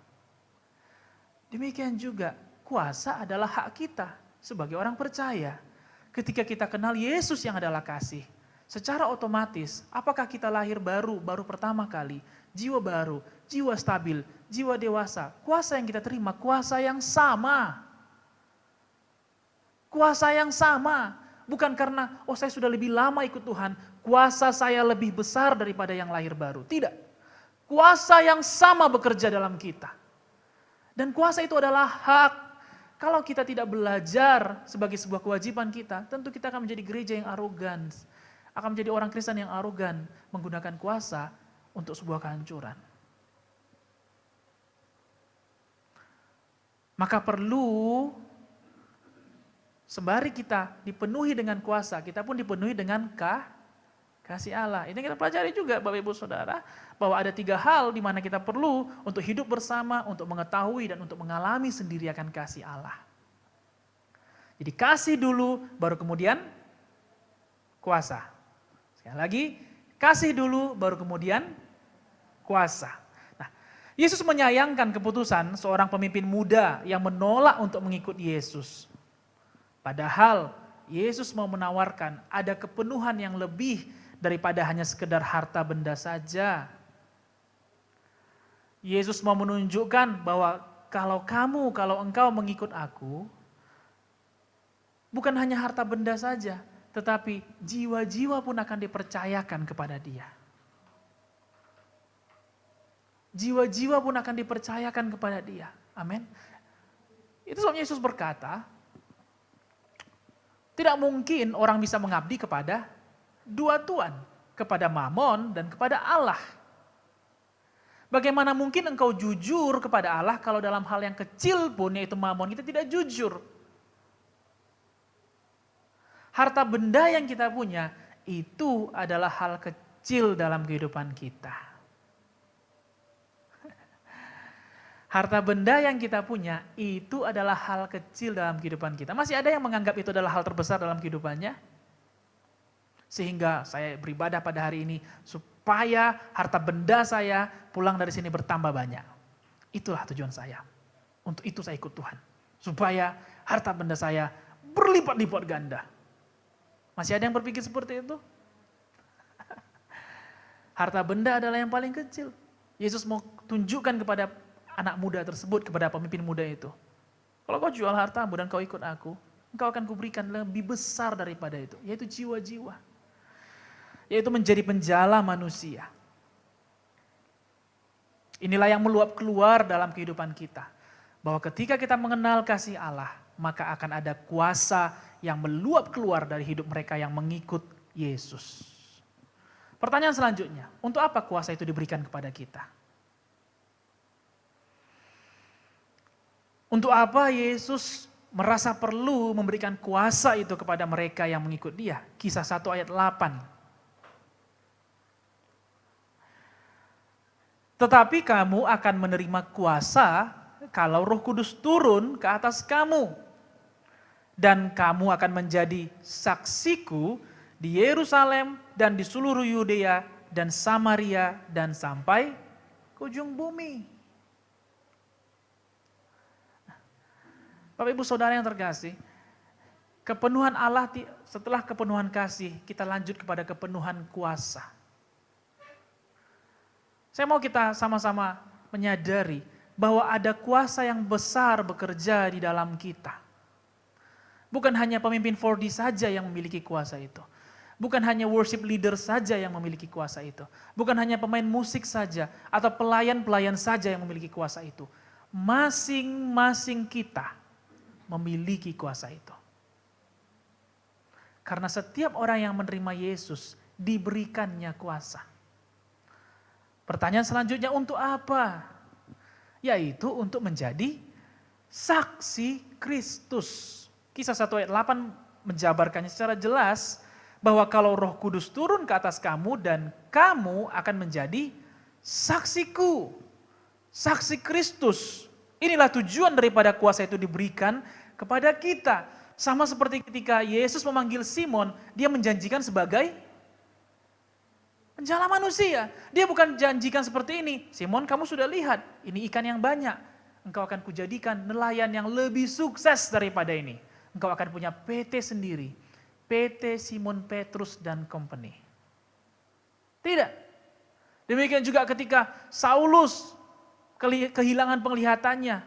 Demikian juga, kuasa adalah hak kita sebagai orang percaya. Ketika kita kenal Yesus yang adalah kasih, secara otomatis, apakah kita lahir baru pertama kali, jiwa baru, jiwa stabil, jiwa dewasa, kuasa yang kita terima, kuasa yang sama. Kuasa yang sama, bukan karena, saya sudah lebih lama ikut Tuhan, kuasa saya lebih besar daripada yang lahir baru. Tidak. Kuasa yang sama bekerja dalam kita. Dan kuasa itu adalah hak. Kalau kita tidak belajar sebagai sebuah kewajiban kita, tentu kita akan menjadi gereja yang arogan. Akan menjadi orang Kristen yang arogan, menggunakan kuasa untuk sebuah kehancuran. Maka perlu, sembari kita dipenuhi dengan kuasa, kita pun dipenuhi dengan Kasih Allah. Ini kita pelajari juga Bapak Ibu Saudara, bahwa ada 3 hal di mana kita perlu untuk hidup bersama, untuk mengetahui dan untuk mengalami sendiri akan kasih Allah. Jadi kasih dulu, baru kemudian kuasa. Sekali lagi, kasih dulu, baru kemudian kuasa. Nah, Yesus menyayangkan keputusan seorang pemimpin muda yang menolak untuk mengikut Yesus. Padahal Yesus mau menawarkan ada kepenuhan yang lebih daripada hanya sekedar harta benda saja. Yesus mau menunjukkan bahwa kalau engkau mengikut aku, bukan hanya harta benda saja, tetapi jiwa-jiwa pun akan dipercayakan kepada dia. Jiwa-jiwa pun akan dipercayakan kepada dia. Amin. Itu sebabnya Yesus berkata, tidak mungkin orang bisa mengabdi kepada 2 tuan, kepada Mamon dan kepada Allah. Bagaimana mungkin engkau jujur kepada Allah kalau dalam hal yang kecil pun, yaitu Mamon, kita tidak jujur. Harta benda yang kita punya itu adalah hal kecil dalam kehidupan kita. Harta benda yang kita punya itu adalah hal kecil dalam kehidupan kita. Masih ada yang menganggap itu adalah hal terbesar dalam kehidupannya? Sehingga saya beribadah pada hari ini supaya harta benda saya pulang dari sini bertambah banyak. Itulah tujuan saya. Untuk itu saya ikut Tuhan. Supaya harta benda saya berlipat-lipat ganda. Masih ada yang berpikir seperti itu? Harta benda adalah yang paling kecil. Yesus mau tunjukkan kepada anak muda tersebut, kepada pemimpin muda itu. Kalau kau jual hartamu dan kau ikut aku, engkau akan kuberikan lebih besar daripada itu. Yaitu jiwa-jiwa. Yaitu menjadi penjala manusia. Inilah yang meluap keluar dalam kehidupan kita. Bahwa ketika kita mengenal kasih Allah, maka akan ada kuasa yang meluap keluar dari hidup mereka yang mengikut Yesus. Pertanyaan selanjutnya, untuk apa kuasa itu diberikan kepada kita? Untuk apa Yesus merasa perlu memberikan kuasa itu kepada mereka yang mengikut Dia? Kisah 1 ayat 8. Tetapi kamu akan menerima kuasa kalau Roh Kudus turun ke atas kamu. Dan kamu akan menjadi saksiku di Yerusalem dan di seluruh Yudea dan Samaria dan sampai ke ujung bumi. Bapak Ibu Saudara yang terkasih, kepenuhan Allah setelah kepenuhan kasih, kita lanjut kepada kepenuhan kuasa. Saya mau kita sama-sama menyadari bahwa ada kuasa yang besar bekerja di dalam kita. Bukan hanya pemimpin 4D saja yang memiliki kuasa itu. Bukan hanya worship leader saja yang memiliki kuasa itu. Bukan hanya pemain musik saja atau pelayan-pelayan saja yang memiliki kuasa itu. Masing-masing kita memiliki kuasa itu. Karena setiap orang yang menerima Yesus diberikannya kuasa. Pertanyaan selanjutnya, untuk apa? Yaitu untuk menjadi saksi Kristus. Kisah 1 ayat 8 menjabarkannya secara jelas bahwa kalau Roh Kudus turun ke atas kamu dan kamu akan menjadi saksiku. Saksi Kristus. Inilah tujuan daripada kuasa itu diberikan kepada kita. Sama seperti ketika Yesus memanggil Simon, dia menjanjikan sebagai penjala manusia. Dia bukan janjikan seperti ini. Simon, kamu sudah lihat, ini ikan yang banyak. Engkau akan kujadikan nelayan yang lebih sukses daripada ini. Engkau akan punya PT sendiri. PT Simon Petrus dan Company. Tidak. Demikian juga ketika Saulus kehilangan penglihatannya.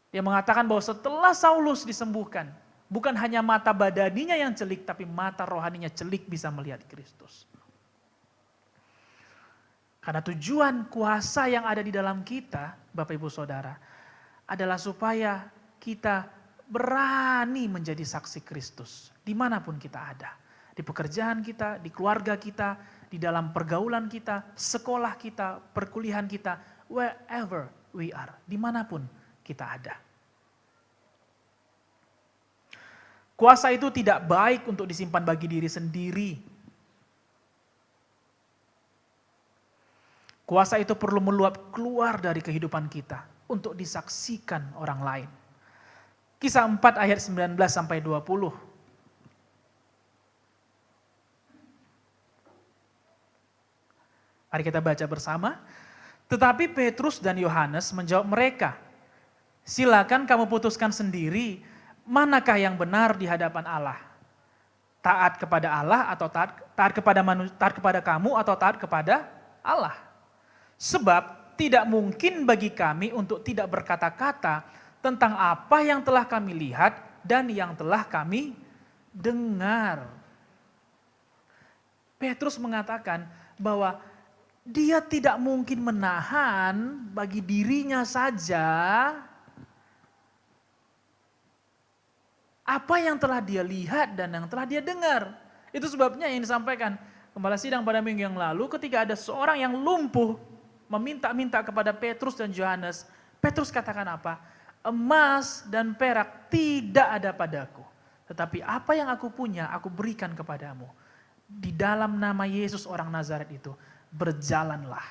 Dia mengatakan bahwa setelah Saulus disembuhkan, bukan hanya mata badaninya yang celik, tapi mata rohaninya celik bisa melihat Kristus. Karena tujuan kuasa yang ada di dalam kita, Bapak Ibu Saudara, adalah supaya kita berani menjadi saksi Kristus. Dimanapun kita ada. Di pekerjaan kita, di keluarga kita, di dalam pergaulan kita, sekolah kita, perkuliahan kita, wherever we are, dimanapun kita ada. Kuasa itu tidak baik untuk disimpan bagi diri sendiri. Kuasa itu perlu meluap keluar dari kehidupan kita untuk disaksikan orang lain. Kisah 4 ayat 19 sampai 20. Mari kita baca bersama. Tetapi Petrus dan Yohanes menjawab mereka, "Silakan kamu putuskan sendiri, manakah yang benar di hadapan Allah? Taat kepada Allah atau taat kepada kamu atau taat kepada Allah? Sebab tidak mungkin bagi kami untuk tidak berkata-kata tentang apa yang telah kami lihat dan yang telah kami dengar." Petrus mengatakan bahwa dia tidak mungkin menahan bagi dirinya saja apa yang telah dia lihat dan yang telah dia dengar. Itu sebabnya yang disampaikan Gembala Sidang pada minggu yang lalu ketika ada seorang yang lumpuh meminta-minta kepada Petrus dan Yohanes. Petrus katakan apa? Emas dan perak tidak ada padaku. Tetapi apa yang aku punya aku berikan kepadamu. Di dalam nama Yesus orang Nazaret itu, berjalanlah.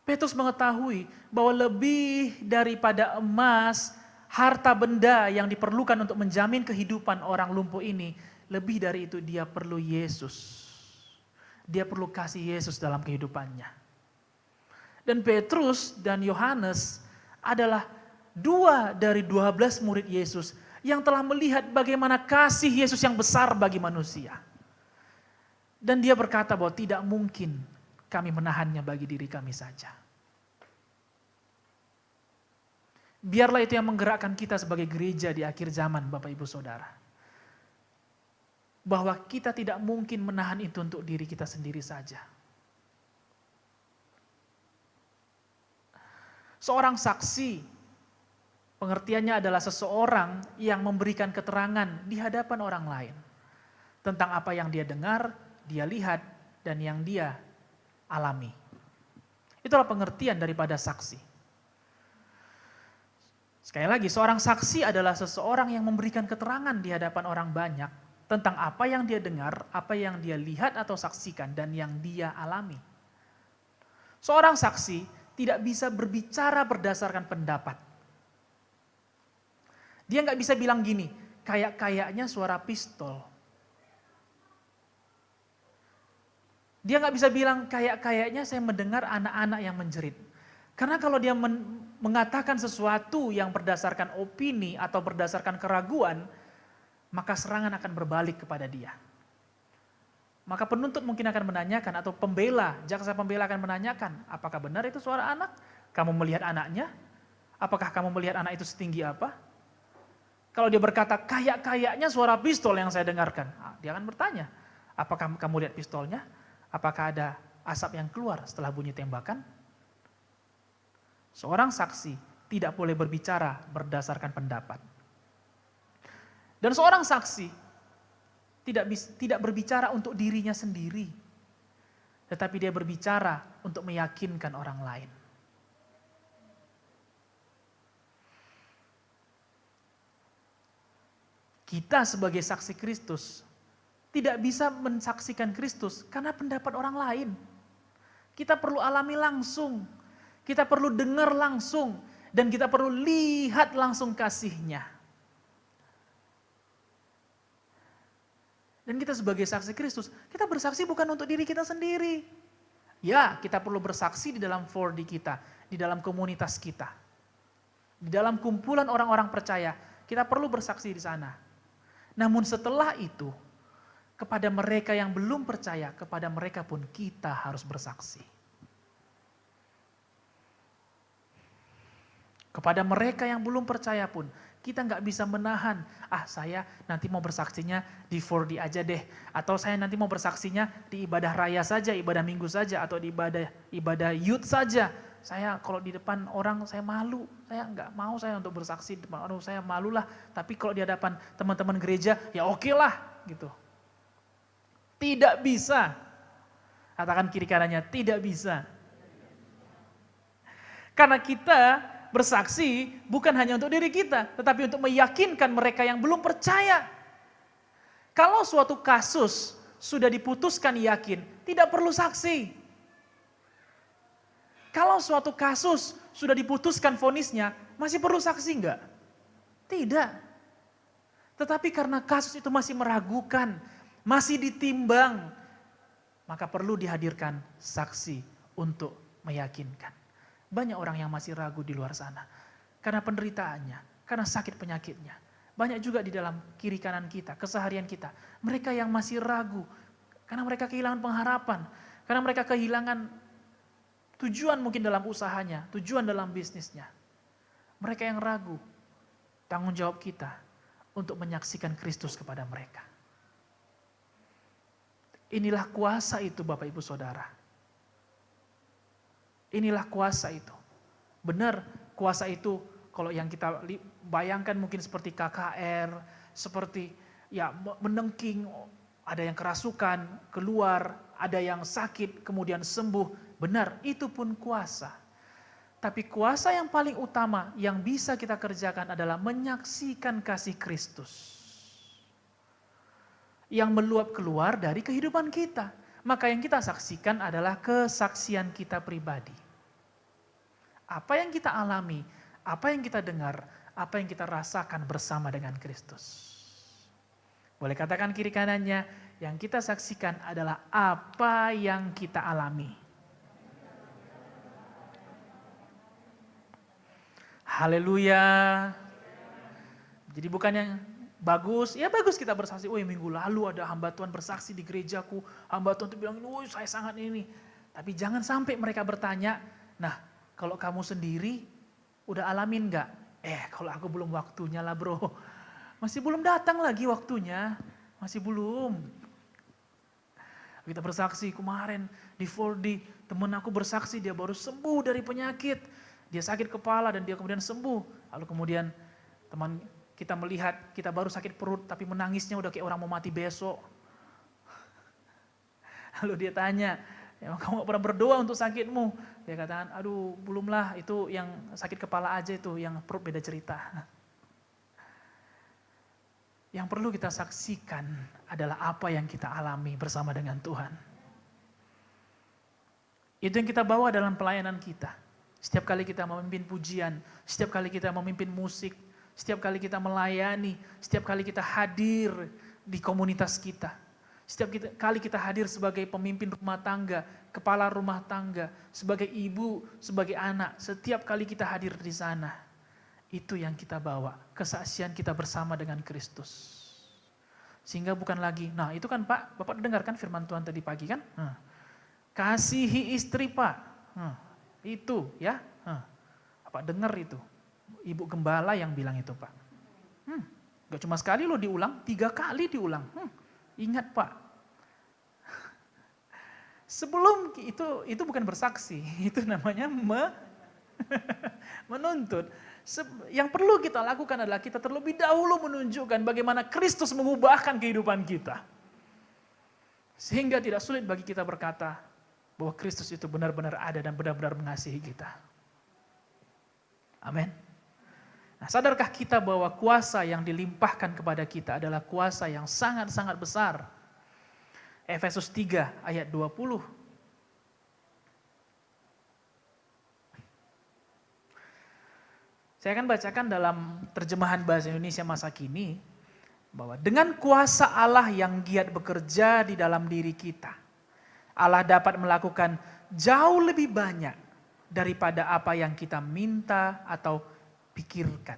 Petrus mengetahui bahwa lebih daripada emas, harta benda yang diperlukan untuk menjamin kehidupan orang lumpuh ini, lebih dari itu dia perlu Yesus. Dia perlu kasih Yesus dalam kehidupannya. Dan Petrus dan Yohanes adalah 2 dari 12 murid Yesus yang telah melihat bagaimana kasih Yesus yang besar bagi manusia. Dan dia berkata bahwa tidak mungkin kami menahannya bagi diri kami saja. Biarlah itu yang menggerakkan kita sebagai gereja di akhir zaman, Bapak Ibu Saudara. Bahwa kita tidak mungkin menahan itu untuk diri kita sendiri saja. Seorang saksi, pengertiannya adalah seseorang yang memberikan keterangan di hadapan orang lain. Tentang apa yang dia dengar, dia lihat, dan yang dia alami. Itulah pengertian daripada saksi. Sekali lagi, seorang saksi adalah seseorang yang memberikan keterangan di hadapan orang banyak tentang apa yang dia dengar, apa yang dia lihat atau saksikan, dan yang dia alami. Seorang saksi tidak bisa berbicara berdasarkan pendapat. Dia nggak bisa bilang gini, kayaknya suara pistol. Dia nggak bisa bilang kayaknya saya mendengar anak-anak yang menjerit. Karena kalau dia mengatakan sesuatu yang berdasarkan opini atau berdasarkan keraguan, maka serangan akan berbalik kepada dia. Maka penuntut mungkin akan menanyakan atau jaksa pembela akan menanyakan, apakah benar itu suara anak? Kamu melihat anaknya? Apakah kamu melihat anak itu setinggi apa? Kalau dia berkata kayaknya suara pistol yang saya dengarkan, dia akan bertanya, apakah kamu lihat pistolnya? Apakah ada asap yang keluar setelah bunyi tembakan? Seorang saksi tidak boleh berbicara berdasarkan pendapat. Dan seorang saksi tidak berbicara untuk dirinya sendiri, tetapi dia berbicara untuk meyakinkan orang lain. Kita sebagai saksi Kristus tidak bisa mensaksikan Kristus karena pendapat orang lain. Kita perlu alami langsung, kita perlu dengar langsung, dan kita perlu lihat langsung kasih-Nya. Dan kita sebagai saksi Kristus, kita bersaksi bukan untuk diri kita sendiri. Ya, kita perlu bersaksi di dalam 4D kita, di dalam komunitas kita. Di dalam kumpulan orang-orang percaya, kita perlu bersaksi di sana. Namun setelah itu, kepada mereka yang belum percaya, kepada mereka pun kita harus bersaksi. Kepada mereka yang belum percaya pun, kita nggak bisa menahan, saya nanti mau bersaksinya di 4D aja deh. Atau saya nanti mau bersaksinya di ibadah raya saja, ibadah minggu saja, atau di ibadah youth saja. Saya kalau di depan orang saya malu, saya nggak mau saya untuk bersaksi di depan orang, saya malulah. Tapi kalau di hadapan teman-teman gereja, ya oke lah gitu. Tidak bisa. Katakan kiri kanannya, tidak bisa. Karena kita bersaksi bukan hanya untuk diri kita, tetapi untuk meyakinkan mereka yang belum percaya. Kalau suatu kasus sudah diputuskan yakin, tidak perlu saksi. Kalau suatu kasus sudah diputuskan vonisnya, masih perlu saksi enggak? Tidak. Tetapi karena kasus itu masih meragukan, masih ditimbang, maka perlu dihadirkan saksi untuk meyakinkan. Banyak orang yang masih ragu di luar sana. Karena penderitaannya, karena sakit penyakitnya. Banyak juga di dalam kiri kanan kita, keseharian kita. Mereka yang masih ragu, karena mereka kehilangan pengharapan. Karena mereka kehilangan tujuan mungkin dalam usahanya, tujuan dalam bisnisnya. Mereka yang ragu, tanggung jawab kita untuk menyaksikan Kristus kepada mereka. Inilah kuasa itu Bapak Ibu Saudara. Inilah kuasa itu. Benar, kuasa itu kalau yang kita bayangkan mungkin seperti KKR, seperti ya menengking, ada yang kerasukan, keluar, ada yang sakit, kemudian sembuh. Benar, itu pun kuasa. Tapi kuasa yang paling utama yang bisa kita kerjakan adalah menyaksikan kasih Kristus. Yang meluap keluar dari kehidupan kita. Maka yang kita saksikan adalah kesaksian kita pribadi. Apa yang kita alami, apa yang kita dengar, apa yang kita rasakan bersama dengan Kristus. Boleh katakan kiri kanannya, yang kita saksikan adalah apa yang kita alami. Haleluya. Jadi bukan yang bagus, ya bagus kita bersaksi. Oh minggu lalu ada hamba Tuhan bersaksi di gerejaku. Hamba Tuhan itu bilang, oh saya sangat ini. Tapi jangan sampai mereka bertanya, nah kalau kamu sendiri udah alamin gak? Kalau aku belum waktunya lah bro. Masih belum datang lagi waktunya. Masih belum. Kita bersaksi kemarin di 4D, temen aku bersaksi dia baru sembuh dari penyakit. Dia sakit kepala dan dia kemudian sembuh. Lalu kemudian teman kita melihat, kita baru sakit perut tapi menangisnya udah kayak orang mau mati besok. Lalu dia tanya, kamu gak pernah berdoa untuk sakitmu? Dia katakan, aduh belumlah, itu yang sakit kepala aja itu, yang perut beda cerita. Yang perlu kita saksikan adalah apa yang kita alami bersama dengan Tuhan. Itu yang kita bawa dalam pelayanan kita. Setiap kali kita memimpin pujian, setiap kali kita memimpin musik, setiap kali kita melayani, setiap kali kita hadir di komunitas kita, setiap kali kita hadir sebagai pemimpin rumah tangga, kepala rumah tangga, sebagai ibu, sebagai anak, setiap kali kita hadir di sana, itu yang kita bawa, kesaksian kita bersama dengan Kristus. Sehingga bukan lagi, nah itu kan Pak, Bapak dengarkan firman Tuhan tadi pagi kan? Kasihi istri Pak. Itu ya, Bapak dengar itu, Ibu Gembala yang bilang itu Pak. Gak cuma sekali loh diulang, 3 kali diulang. Ingat Pak. Sebelum itu bukan bersaksi, itu namanya menuntut. Yang perlu kita lakukan adalah kita terlebih dahulu menunjukkan bagaimana Kristus mengubahkan kehidupan kita. Sehingga tidak sulit bagi kita berkata, bahwa Kristus itu benar-benar ada dan benar-benar mengasihi kita. Amin. Nah, sadarkah kita bahwa kuasa yang dilimpahkan kepada kita adalah kuasa yang sangat-sangat besar? Efesus 3 ayat 20. Saya akan bacakan dalam terjemahan bahasa Indonesia masa kini, bahwa dengan kuasa Allah yang giat bekerja di dalam diri kita, Allah dapat melakukan jauh lebih banyak daripada apa yang kita minta atau pikirkan.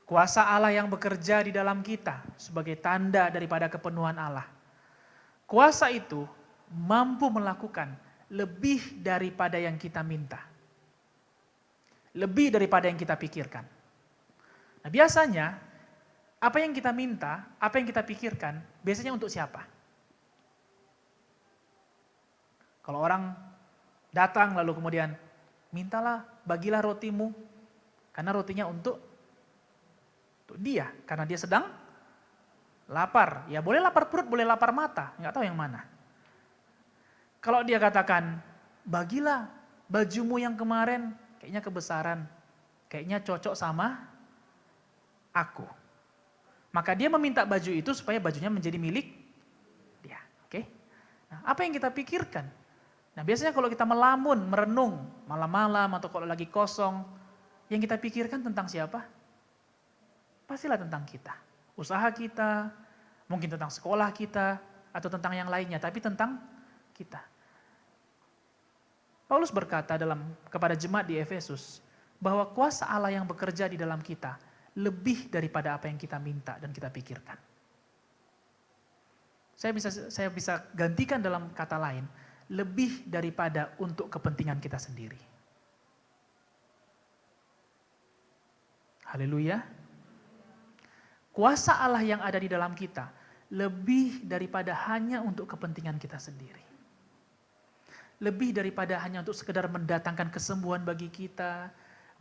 Kuasa Allah yang bekerja di dalam kita sebagai tanda daripada kepenuhan Allah. Kuasa itu mampu melakukan lebih daripada yang kita minta. Lebih daripada yang kita pikirkan. Nah biasanya, apa yang kita minta, apa yang kita pikirkan, biasanya untuk siapa? Kalau orang datang lalu kemudian, mintalah, bagilah rotimu. Karena rotinya untuk dia. Karena dia sedang lapar. Ya boleh lapar perut, boleh lapar mata. Nggak tahu yang mana. Kalau dia katakan, bagilah bajumu yang kemarin kayaknya kebesaran, kayaknya cocok sama aku. Maka dia meminta baju itu supaya bajunya menjadi milik dia. Oke? Nah, apa yang kita pikirkan? Nah, biasanya kalau kita melamun, merenung, malam-malam atau kalau lagi kosong, yang kita pikirkan tentang siapa? Pastilah tentang kita. Usaha kita, mungkin tentang sekolah kita, atau tentang yang lainnya, tapi tentang kita. Paulus berkata kepada jemaat di Efesus, bahwa kuasa Allah yang bekerja di dalam kita, lebih daripada apa yang kita minta dan kita pikirkan. Saya bisa gantikan dalam kata lain, lebih daripada untuk kepentingan kita sendiri. Haleluya. Kuasa Allah yang ada di dalam kita lebih daripada hanya untuk kepentingan kita sendiri. Lebih daripada hanya untuk sekedar mendatangkan kesembuhan bagi kita,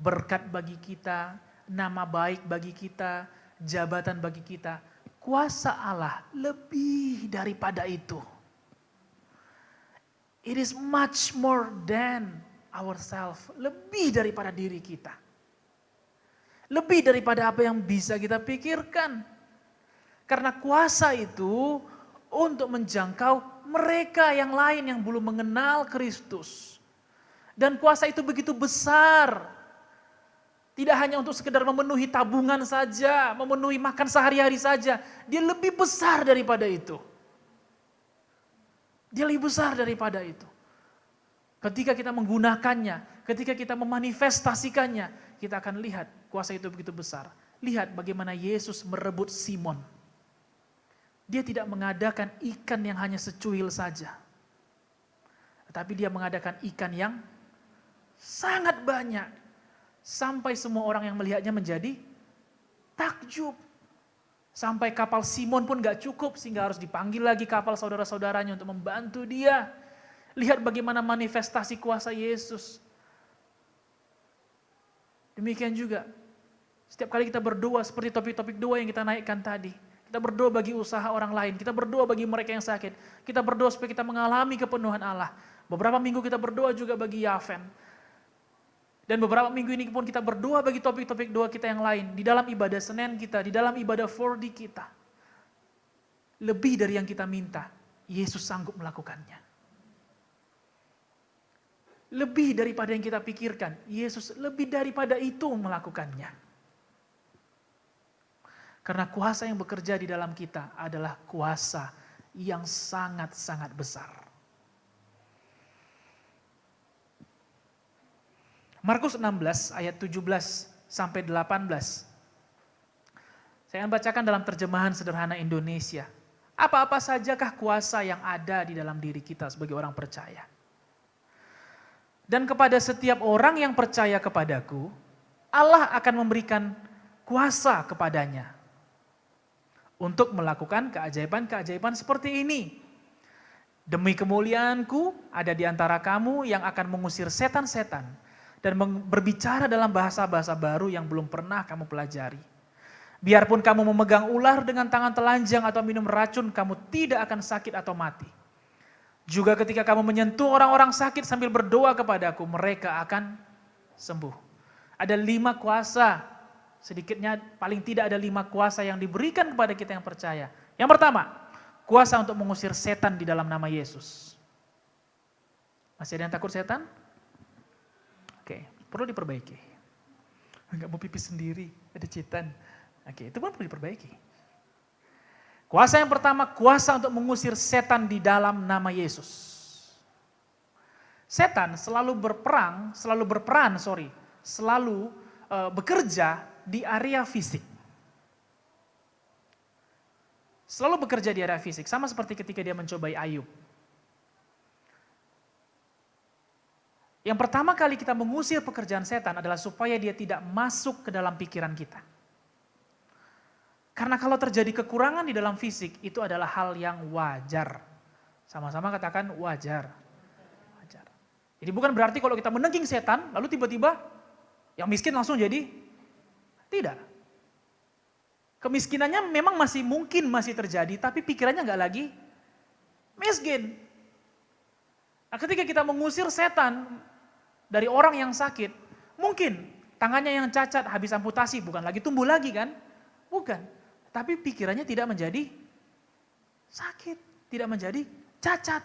berkat bagi kita, nama baik bagi kita, jabatan bagi kita. Kuasa Allah lebih daripada itu. It is much more than ourselves. Lebih daripada diri kita. Lebih daripada apa yang bisa kita pikirkan. Karena kuasa itu untuk menjangkau mereka yang lain yang belum mengenal Kristus. Dan kuasa itu begitu besar. Tidak hanya untuk sekedar memenuhi tabungan saja, memenuhi makan sehari-hari saja. Dia lebih besar daripada itu. Dia lebih besar daripada itu. Ketika kita menggunakannya, ketika kita memanifestasikannya, kita akan lihat kuasa itu begitu besar. Lihat bagaimana Yesus merebut Simon. Dia tidak mengadakan ikan yang hanya secuil saja. Tetapi dia mengadakan ikan yang sangat banyak. Sampai semua orang yang melihatnya menjadi takjub. Sampai kapal Simon pun gak cukup sehingga harus dipanggil lagi kapal saudara-saudaranya untuk membantu dia. Lihat bagaimana manifestasi kuasa Yesus. Demikian juga, setiap kali kita berdoa seperti topik-topik doa yang kita naikkan tadi. Kita berdoa bagi usaha orang lain, kita berdoa bagi mereka yang sakit. Kita berdoa supaya kita mengalami kepenuhan Allah. Beberapa minggu kita berdoa juga bagi Yaven. Dan beberapa minggu ini pun kita berdoa bagi topik-topik doa kita yang lain. Di dalam ibadah Senin kita, di dalam ibadah 4D kita. Lebih dari yang kita minta, Yesus sanggup melakukannya. Lebih daripada yang kita pikirkan, Yesus lebih daripada itu melakukannya. Karena kuasa yang bekerja di dalam kita adalah kuasa yang sangat-sangat besar. Markus 16 ayat 17 sampai 18. Saya akan bacakan dalam terjemahan sederhana Indonesia. Apa-apa sajakah kuasa yang ada di dalam diri kita sebagai orang percaya? Dan kepada setiap orang yang percaya kepadaku, Allah akan memberikan kuasa kepadanya untuk melakukan keajaiban-keajaiban seperti ini. Demi kemuliaanku ada di antara kamu yang akan mengusir setan-setan dan berbicara dalam bahasa-bahasa baru yang belum pernah kamu pelajari. Biarpun kamu memegang ular dengan tangan telanjang atau minum racun, kamu tidak akan sakit atau mati. Juga ketika kamu menyentuh orang-orang sakit sambil berdoa kepadaku, mereka akan sembuh. Ada 5 kuasa, sedikitnya paling tidak ada 5 kuasa yang diberikan kepada kita yang percaya. Yang pertama, kuasa untuk mengusir setan di dalam nama Yesus. Masih ada yang takut setan? Oke, perlu diperbaiki. Enggak mau pipis sendiri, ada setan. Oke, itu pun perlu diperbaiki. Kuasa yang pertama, kuasa untuk mengusir setan di dalam nama Yesus. Setan selalu bekerja di area fisik. Selalu bekerja di area fisik, sama seperti ketika dia mencobai Ayub. Yang pertama kali kita mengusir pekerjaan setan adalah supaya dia tidak masuk ke dalam pikiran kita. Karena kalau terjadi kekurangan di dalam fisik, itu adalah hal yang wajar. Sama-sama katakan wajar. Wajar. Jadi bukan berarti kalau kita menengking setan, lalu tiba-tiba yang miskin langsung jadi tidak. Kemiskinannya memang masih terjadi, tapi pikirannya nggak lagi miskin. Nah, ketika kita mengusir setan dari orang yang sakit, Mungkin tangannya yang cacat habis amputasi, bukan lagi tumbuh lagi kan? Bukan. Tapi pikirannya tidak menjadi sakit, tidak menjadi cacat.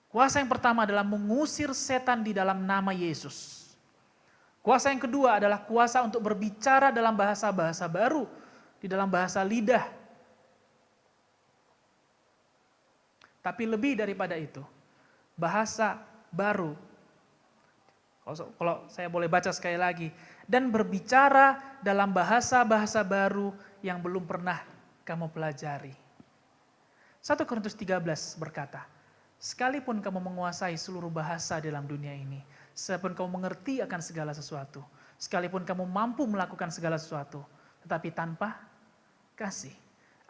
Kuasa yang pertama adalah mengusir setan di dalam nama Yesus. Kuasa yang kedua adalah kuasa untuk berbicara dalam bahasa-bahasa baru, di dalam bahasa lidah. Tapi lebih daripada itu, bahasa baru. Kalau saya boleh baca sekali lagi, dan berbicara dalam bahasa-bahasa baru yang belum pernah kamu pelajari. 1 Korintus 13 berkata, sekalipun kamu menguasai seluruh bahasa dalam dunia ini, sekalipun kamu mengerti akan segala sesuatu, sekalipun kamu mampu melakukan segala sesuatu, tetapi tanpa kasih,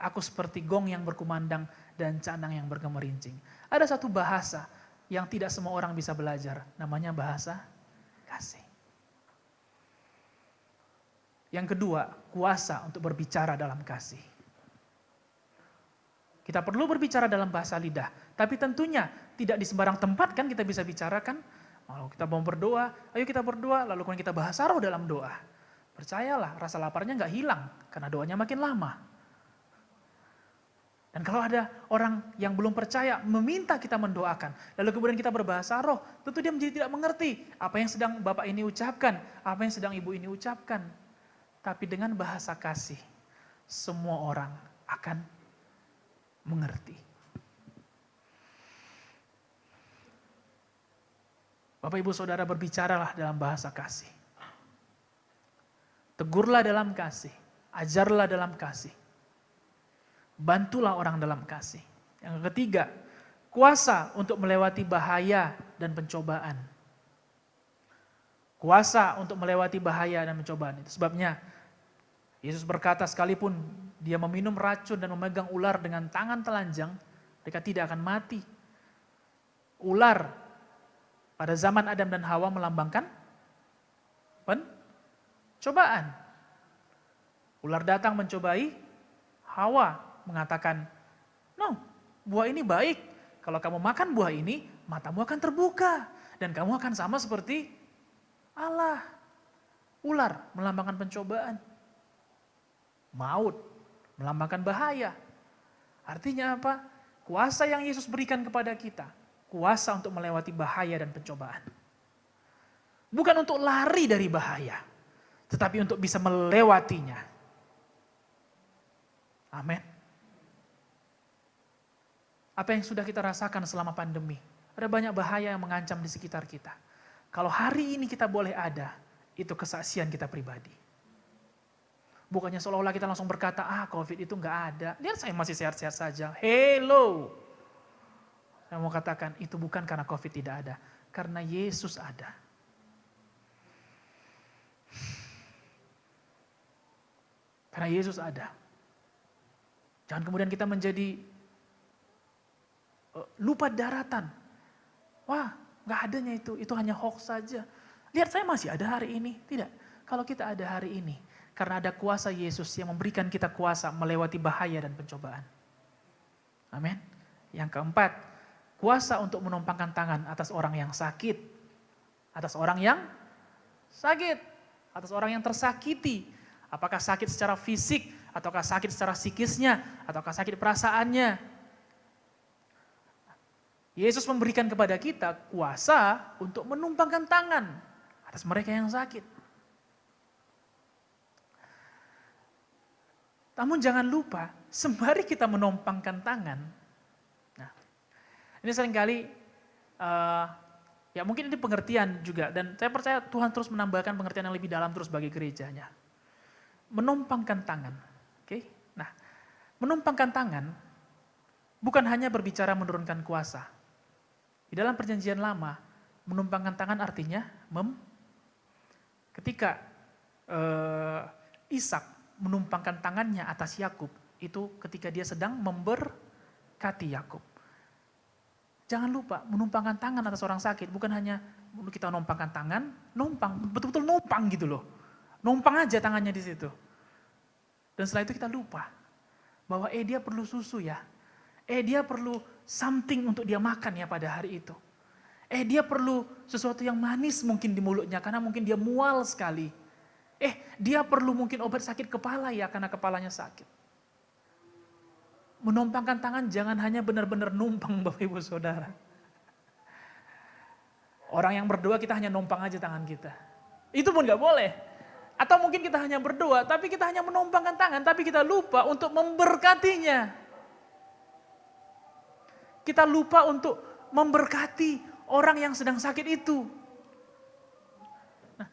aku seperti gong yang berkumandang dan canang yang bergemerincing. Ada satu bahasa yang tidak semua orang bisa belajar, namanya bahasa kasih. Yang kedua, kuasa untuk berbicara dalam kasih. Kita perlu berbicara dalam bahasa lidah, tapi tentunya tidak di sembarang tempat kan kita bisa bicarakan. Kalau kita mau berdoa, ayo kita berdoa, lalu kemudian kita bahasa roh dalam doa. Percayalah, rasa laparnya nggak hilang, karena doanya makin lama. Dan kalau ada orang yang belum percaya meminta kita mendoakan, lalu kemudian kita berbahasa roh, tentu dia menjadi tidak mengerti apa yang sedang Bapak ini ucapkan, apa yang sedang Ibu ini ucapkan. Tapi dengan bahasa kasih, semua orang akan mengerti. Bapak Ibu Saudara, berbicaralah dalam bahasa kasih. Tegurlah dalam kasih, ajarlah dalam kasih. Bantulah orang dalam kasih. Yang ketiga, kuasa untuk melewati bahaya dan pencobaan. Kuasa untuk melewati bahaya dan pencobaan. Itu sebabnya Yesus berkata, sekalipun dia meminum racun dan memegang ular dengan tangan telanjang, mereka tidak akan mati. Ular pada zaman Adam dan Hawa melambangkan pencobaan. Ular datang mencobai Hawa, mengatakan, no, buah ini baik. Kalau kamu makan buah ini, matamu akan terbuka. Dan kamu akan sama seperti Allah. Ular melambangkan pencobaan. Maut melambangkan bahaya. Artinya apa? Kuasa yang Yesus berikan kepada kita. Kuasa untuk melewati bahaya dan pencobaan. Bukan untuk lari dari bahaya, tetapi untuk bisa melewatinya. Amin. Apa yang sudah kita rasakan selama pandemi? Ada banyak bahaya yang mengancam di sekitar kita. Kalau hari ini kita boleh ada, itu kesaksian kita pribadi. Bukannya seolah-olah kita langsung berkata, COVID itu nggak ada. Lihat saya masih sehat-sehat saja. Hello. Saya mau katakan, itu bukan karena COVID tidak ada. Karena Yesus ada. Karena Yesus ada. Jangan kemudian kita menjadi lupa daratan. Wah, nggak adanya itu hanya hoax saja. Lihat saya masih ada hari ini. Tidak, kalau kita ada hari ini, karena ada kuasa Yesus yang memberikan kita kuasa melewati bahaya dan pencobaan. Amin. Yang keempat, kuasa untuk menumpangkan tangan atas orang yang sakit. Atas orang yang sakit. Atas orang yang tersakiti. Apakah sakit secara fisik, ataukah sakit secara psikisnya, ataukah sakit perasaannya. Yesus memberikan kepada kita kuasa untuk menumpangkan tangan atas mereka yang sakit. Namun jangan lupa, sembari kita menumpangkan tangan, nah, ini seringkali, ya mungkin ini pengertian juga, dan saya percaya Tuhan terus menambahkan pengertian yang lebih dalam terus bagi gerejanya. Menumpangkan tangan, oke? Nah, menumpangkan tangan bukan hanya berbicara menurunkan kuasa. Di dalam perjanjian lama, menumpangkan tangan artinya ketika Ishak menumpangkan tangannya atas Yakub, itu ketika dia sedang memberkati Yakub. Jangan lupa, menumpangkan tangan atas orang sakit bukan hanya kita numpangkan tangan, numpang, betul-betul numpang gitu loh. Numpang aja tangannya di situ. Dan setelah itu kita lupa bahwa dia perlu susu ya. Dia perlu something untuk dia makan ya pada hari itu. Dia perlu sesuatu yang manis mungkin di mulutnya karena mungkin dia mual sekali. Dia perlu mungkin obat sakit kepala ya karena kepalanya sakit. Menumpangkan tangan jangan hanya benar-benar numpang Bapak Ibu Saudara. Orang yang berdoa kita hanya numpang aja tangan kita. Itu pun gak boleh. Atau mungkin kita hanya berdoa tapi kita hanya menumpangkan tangan tapi kita lupa untuk memberkatinya. Kita lupa untuk memberkati orang yang sedang sakit itu. Nah,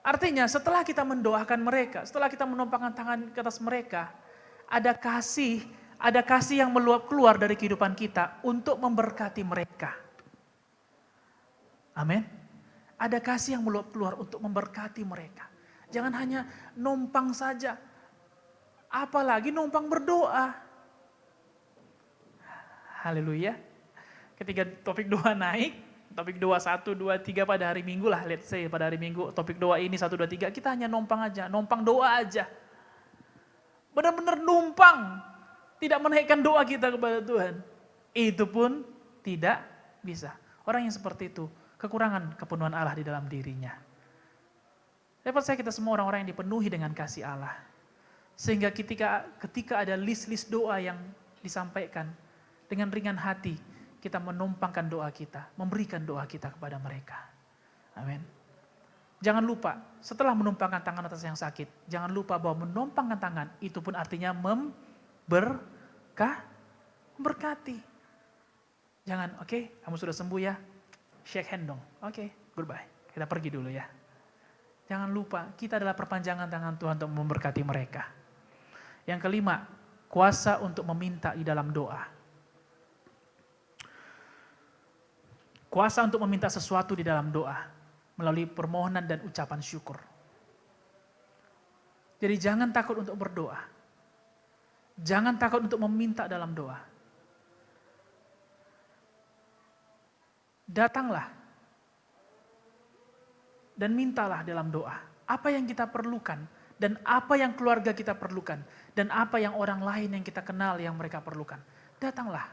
artinya setelah kita mendoakan mereka, setelah kita menumpangkan tangan ke atas mereka, ada kasih yang meluap keluar dari kehidupan kita untuk memberkati mereka. Amin. Ada kasih yang meluap keluar untuk memberkati mereka. Jangan hanya numpang saja, apalagi numpang berdoa. Haleluya. Ketika topik doa naik, topik doa 1, 2, 3 pada hari Minggu lah, let's say pada hari Minggu, topik doa ini 1, 2, 3, kita hanya numpang aja, numpang doa aja. Benar-benar numpang, tidak menaikkan doa kita kepada Tuhan. Itu pun tidak bisa. Orang yang seperti itu, kekurangan kepenuhan Allah di dalam dirinya. Saya percaya kita semua orang-orang yang dipenuhi dengan kasih Allah. Sehingga ketika ada list-list doa yang disampaikan, dengan ringan hati, kita menumpangkan doa kita, memberikan doa kita kepada mereka. Amin. Jangan lupa, setelah menumpangkan tangan atas yang sakit, jangan lupa bahwa menumpangkan tangan itu pun artinya memberkati. Jangan, oke, kamu sudah sembuh ya, shake hand dong. Oke, goodbye. Kita pergi dulu ya. Jangan lupa, kita adalah perpanjangan tangan Tuhan untuk memberkati mereka. Yang kelima, kuasa untuk meminta di dalam doa. Kuasa untuk meminta sesuatu di dalam doa melalui permohonan dan ucapan syukur. Jadi jangan takut untuk berdoa. Jangan takut untuk meminta dalam doa. Datanglah dan mintalah dalam doa. Apa yang kita perlukan dan apa yang keluarga kita perlukan dan apa yang orang lain yang kita kenal yang mereka perlukan. Datanglah.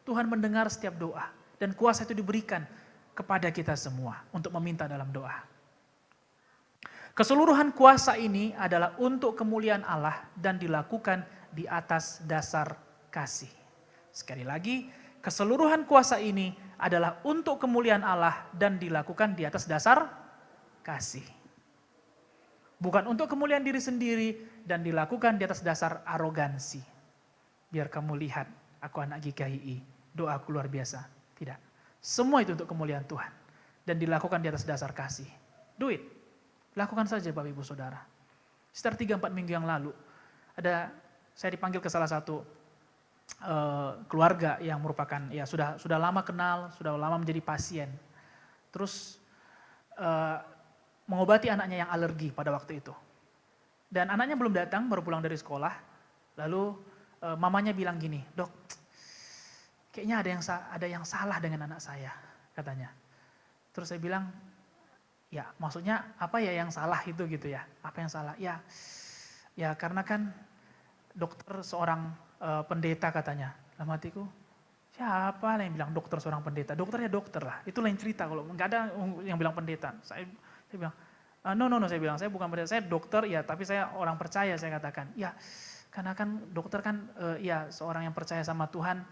Tuhan mendengar setiap doa. Dan kuasa itu diberikan kepada kita semua untuk meminta dalam doa. Keseluruhan kuasa ini adalah untuk kemuliaan Allah dan dilakukan di atas dasar kasih. Sekali lagi, keseluruhan kuasa ini adalah untuk kemuliaan Allah dan dilakukan di atas dasar kasih. Bukan untuk kemuliaan diri sendiri dan dilakukan di atas dasar arogansi. Biar kamu lihat, aku anak GKI, doaku luar biasa. Tidak. Semua itu untuk kemuliaan Tuhan. Dan dilakukan di atas dasar kasih. Do it. Lakukan saja Bapak Ibu Saudara. Sekitar 3-4 minggu yang lalu, saya dipanggil ke salah satu keluarga yang merupakan, ya sudah lama kenal, sudah lama menjadi pasien. Terus mengobati anaknya yang alergi pada waktu itu. Dan anaknya belum datang, baru pulang dari sekolah. Lalu mamanya bilang gini, "Dok, kayaknya ada yang salah dengan anak saya," katanya. Terus saya bilang, "Ya, maksudnya apa ya yang salah itu gitu ya? Apa yang salah?" Ya karena kan dokter seorang pendeta katanya. Dalam hatiku, siapa yang bilang dokter seorang pendeta? Dokter ya dokter lah. Itu lain cerita kalau nggak ada yang bilang pendeta. Saya bilang, no, saya bilang, saya bukan pendeta, saya dokter ya, tapi saya orang percaya, saya katakan. Ya, karena kan dokter kan ya seorang yang percaya sama Tuhan.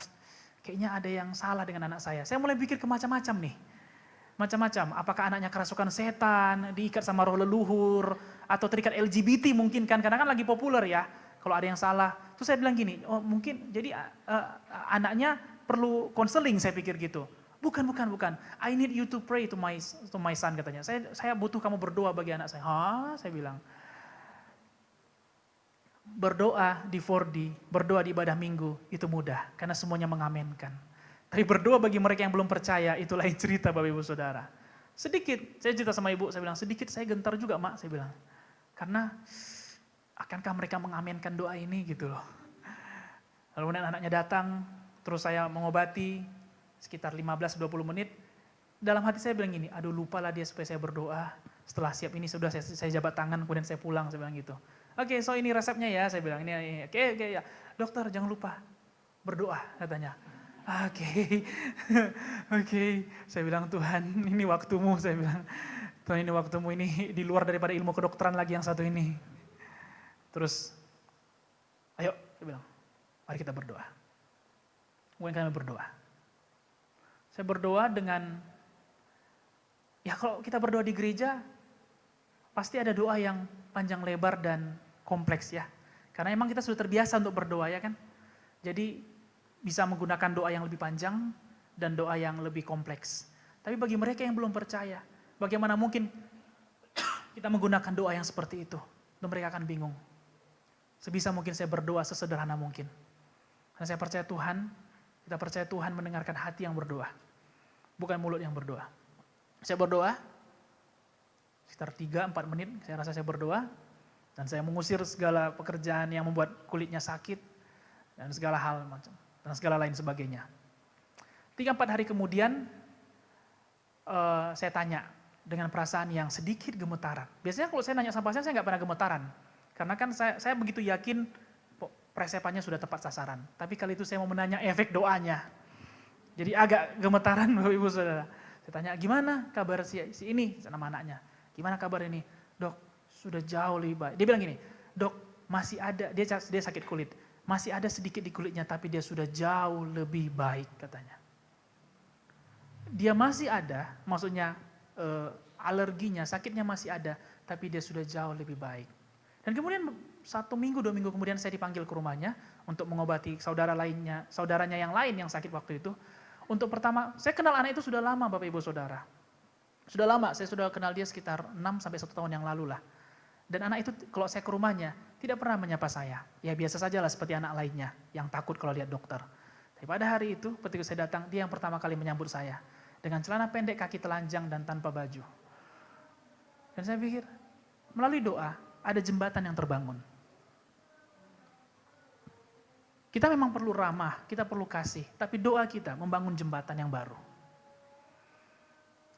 Kayaknya ada yang salah dengan anak saya. Saya mulai pikir ke macam-macam nih. Macam-macam. Apakah anaknya kerasukan setan, diikat sama roh leluhur, atau terikat LGBT mungkin kan. Karena kan lagi populer ya. Kalau ada yang salah. Terus saya bilang gini, oh mungkin jadi anaknya perlu konseling, saya pikir gitu. Bukan. I need you to pray to my son, katanya. Saya butuh kamu berdoa bagi anak saya. Hah? Saya bilang. Berdoa di 4D, berdoa di ibadah minggu, itu mudah, karena semuanya mengamenkan. Tapi berdoa bagi mereka yang belum percaya, itu lain cerita Bapak Ibu Saudara. Sedikit, saya cerita sama ibu, saya bilang, sedikit saya gentar juga Mak, saya bilang. Karena, akankah mereka mengamenkan doa ini gitu loh. Lalu kemudian anaknya datang, terus saya mengobati, sekitar 15-20 menit. Dalam hati saya bilang gini, aduh lupalah dia supaya saya berdoa. Setelah siap ini sudah saya jabat tangan, kemudian saya pulang, saya bilang gitu. Oke, so ini resepnya ya, saya bilang ini. Oke, ya. Dokter jangan lupa berdoa, katanya. Oke, oke. Saya bilang, Tuhan ini waktumu, saya bilang. Tuhan ini waktumu, ini di luar daripada ilmu kedokteran lagi yang satu ini. Terus, ayo, saya bilang, mari kita berdoa. Kemudian kami berdoa. Saya berdoa dengan, ya kalau kita berdoa di gereja, pasti ada doa yang panjang lebar dan kompleks ya. Karena emang kita sudah terbiasa untuk berdoa ya kan. Jadi bisa menggunakan doa yang lebih panjang dan doa yang lebih kompleks. Tapi bagi mereka yang belum percaya, bagaimana mungkin kita menggunakan doa yang seperti itu? Dan mereka akan bingung. Sebisa mungkin saya berdoa sesederhana mungkin. Karena saya percaya Tuhan, kita percaya Tuhan mendengarkan hati yang berdoa. Bukan mulut yang berdoa. Saya berdoa, sekitar 3-4 menit saya rasa saya berdoa. Dan saya mengusir segala pekerjaan yang membuat kulitnya sakit. Dan segala hal macam. Dan segala lain sebagainya. 3-4 hari kemudian saya tanya dengan perasaan yang sedikit gemetaran. Biasanya kalau saya nanya sama pasien saya nggak pernah gemetaran. Karena kan saya begitu yakin presepannya sudah tepat sasaran. Tapi kali itu saya mau menanya efek doanya. Jadi agak gemetaran Bapak Ibu Saudara. Saya tanya gimana kabar si ini nama anaknya. Gimana kabar ini? Dok sudah jauh lebih baik. Dia bilang gini, dok masih ada, dia sakit kulit. Masih ada sedikit di kulitnya, tapi dia sudah jauh lebih baik katanya. Dia masih ada, maksudnya alerginya, sakitnya masih ada, tapi dia sudah jauh lebih baik. Dan kemudian 1 minggu, 2 minggu kemudian saya dipanggil ke rumahnya untuk mengobati saudaranya yang lain yang sakit waktu itu. Untuk pertama, saya kenal anak itu sudah lama Bapak Ibu Saudara. Sudah lama, saya sudah kenal dia sekitar 6-1 tahun yang lalu lah. Dan anak itu kalau saya ke rumahnya, tidak pernah menyapa saya. Ya biasa sajalah seperti anak lainnya yang takut kalau lihat dokter. Tapi pada hari itu ketika saya datang, dia yang pertama kali menyambut saya. Dengan celana pendek, kaki telanjang dan tanpa baju. Dan saya pikir, melalui doa ada jembatan yang terbangun. Kita memang perlu ramah, kita perlu kasih. Tapi doa kita membangun jembatan yang baru.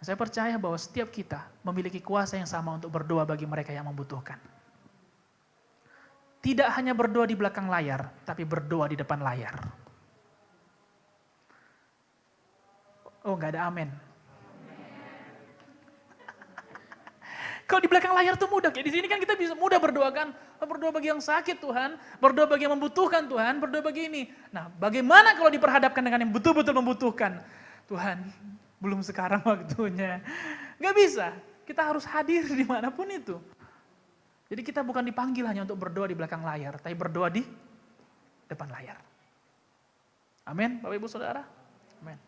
Saya percaya bahwa setiap kita memiliki kuasa yang sama untuk berdoa bagi mereka yang membutuhkan. Tidak hanya berdoa di belakang layar, tapi berdoa di depan layar. Oh, nggak ada amin. Kalau di belakang layar tuh mudah, kayak di sini kan kita bisa mudah berdoa kan. Berdoa bagi yang sakit Tuhan, berdoa bagi yang membutuhkan Tuhan, berdoa bagi ini. Nah, bagaimana kalau diperhadapkan dengan yang betul-betul membutuhkan? Tuhan, belum sekarang waktunya. Gak bisa, kita harus hadir dimanapun itu. Jadi kita bukan dipanggil hanya untuk berdoa di belakang layar, tapi berdoa di depan layar. Amin, Bapak Ibu Saudara. Amin.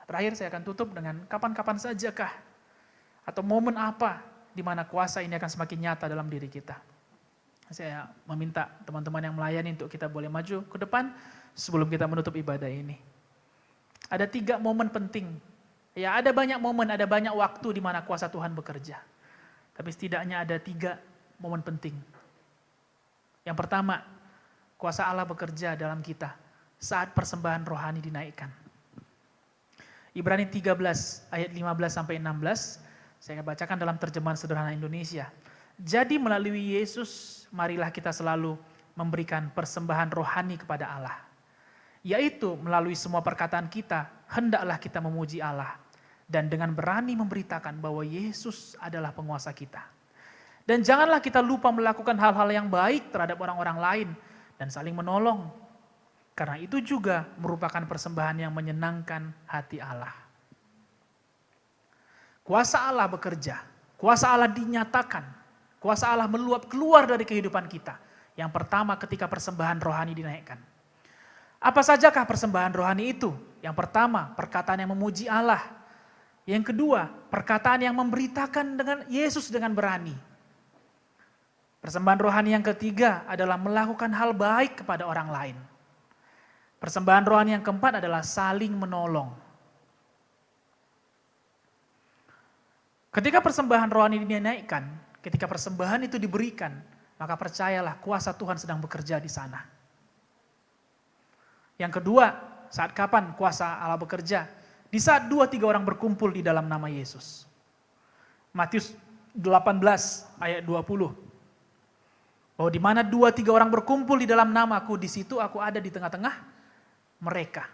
Terakhir saya akan tutup dengan kapan-kapan sajakah atau momen apa di mana kuasa ini akan semakin nyata dalam diri kita. Saya meminta teman-teman yang melayani untuk kita boleh maju ke depan sebelum kita menutup ibadah ini. Ada 3 momen penting. Ya ada banyak momen, ada banyak waktu di mana kuasa Tuhan bekerja. Tapi setidaknya ada 3 momen penting. Yang pertama, kuasa Allah bekerja dalam kita saat persembahan rohani dinaikkan. Ibrani 13 ayat 15-16, saya akan bacakan dalam terjemahan sederhana Indonesia. Jadi melalui Yesus, marilah kita selalu memberikan persembahan rohani kepada Allah. Yaitu melalui semua perkataan kita, hendaklah kita memuji Allah. Dan dengan berani memberitakan bahwa Yesus adalah penguasa kita. Dan janganlah kita lupa melakukan hal-hal yang baik terhadap orang-orang lain dan saling menolong. Karena itu juga merupakan persembahan yang menyenangkan hati Allah. Kuasa Allah bekerja, kuasa Allah dinyatakan, kuasa Allah meluap keluar dari kehidupan kita. Yang pertama ketika persembahan rohani dinaikkan. Apa sajakah persembahan rohani itu? Yang pertama, perkataan yang memuji Allah. Yang kedua, perkataan yang memberitakan dengan Yesus dengan berani. Persembahan rohani yang ketiga adalah melakukan hal baik kepada orang lain. Persembahan rohani yang keempat adalah saling menolong. Ketika persembahan rohani dinaikkan, ketika persembahan itu diberikan, maka percayalah kuasa Tuhan sedang bekerja di sana. Yang kedua, saat kapan kuasa Allah bekerja? Di saat 2-3 orang berkumpul di dalam nama Yesus. Matius 18 ayat 20. Bahwa di mana 2-3 orang berkumpul di dalam namaku, di situ aku ada di tengah-tengah mereka.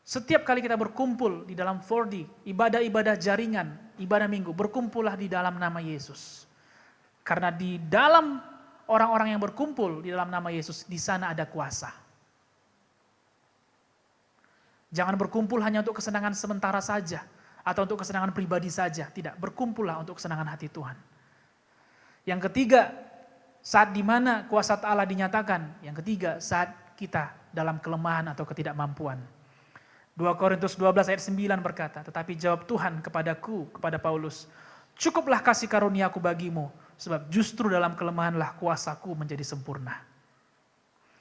Setiap kali kita berkumpul di dalam 4D, ibadah-ibadah jaringan, ibadah minggu, berkumpullah di dalam nama Yesus. Karena di dalam orang-orang yang berkumpul di dalam nama Yesus, di sana ada kuasa. Jangan berkumpul hanya untuk kesenangan sementara saja, atau untuk kesenangan pribadi saja. Tidak, berkumpullah untuk kesenangan hati Tuhan. Yang ketiga, saat dimana kuasa Allah dinyatakan. Yang ketiga, saat kita dalam kelemahan atau ketidakmampuan. 2 Korintus 12 ayat 9 berkata, tetapi jawab Tuhan kepadaku, kepada Paulus, cukuplah kasih karuniaku bagimu, sebab justru dalam kelemahanlah kuasaku menjadi sempurna.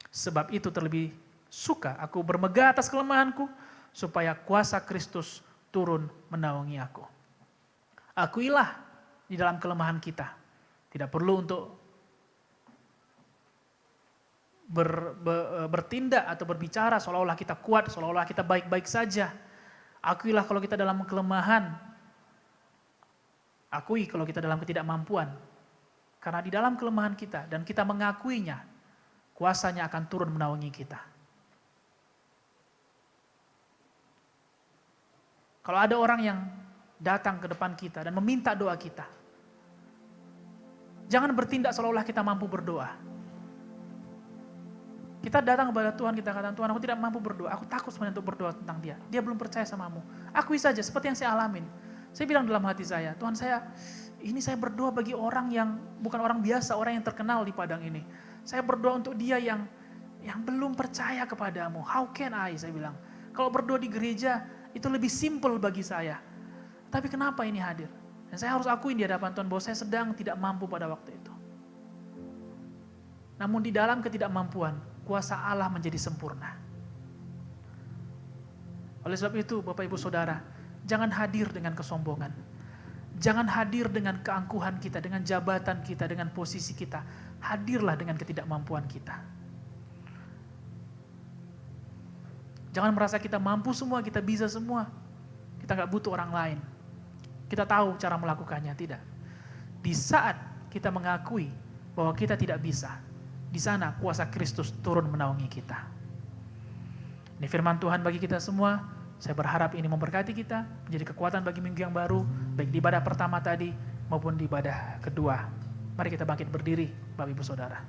Sebab itu terlebih suka aku bermegah atas kelemahanku, supaya kuasa Kristus turun menaungi aku. Akuilah di dalam kelemahan kita. Tidak perlu untuk bertindak atau berbicara seolah-olah kita kuat, seolah-olah kita baik-baik saja. Akuilah kalau kita dalam kelemahan. Akui kalau kita dalam ketidakmampuan. Karena di dalam kelemahan kita dan kita mengakuinya, kuasanya akan turun menaungi kita. Kalau ada orang yang datang ke depan kita dan meminta doa kita, jangan bertindak seolah-olah kita mampu berdoa. Kita datang kepada Tuhan, kita katakan, Tuhan aku tidak mampu berdoa, aku takut sebenarnya untuk berdoa tentang dia. Dia belum percaya samamu. Akui saja seperti yang saya alamin. Saya bilang dalam hati saya, Tuhan saya berdoa bagi orang yang bukan orang biasa, orang yang terkenal di Padang ini. Saya berdoa untuk dia yang belum percaya kepadamu. How can I? Saya bilang. Kalau berdoa di gereja itu lebih simple bagi saya. Tapi kenapa ini hadir? Dan saya harus akuin di hadapan Tuhan bahwa saya sedang tidak mampu pada waktu itu. Namun di dalam ketidakmampuan, kuasa Allah menjadi sempurna. Oleh sebab itu, Bapak Ibu Saudara, jangan hadir dengan kesombongan. Jangan hadir dengan keangkuhan kita, dengan jabatan kita, dengan posisi kita. Hadirlah dengan ketidakmampuan kita. Jangan merasa kita mampu semua, kita bisa semua. Kita gak butuh orang lain. Kita tahu cara melakukannya, tidak. Di saat kita mengakui bahwa kita tidak bisa, di sana kuasa Kristus turun menaungi kita. Ini firman Tuhan bagi kita semua. Saya berharap ini memberkati kita, menjadi kekuatan bagi minggu yang baru, baik di ibadah pertama tadi maupun di ibadah kedua. Mari kita bangkit berdiri, Bapak Ibu Saudara.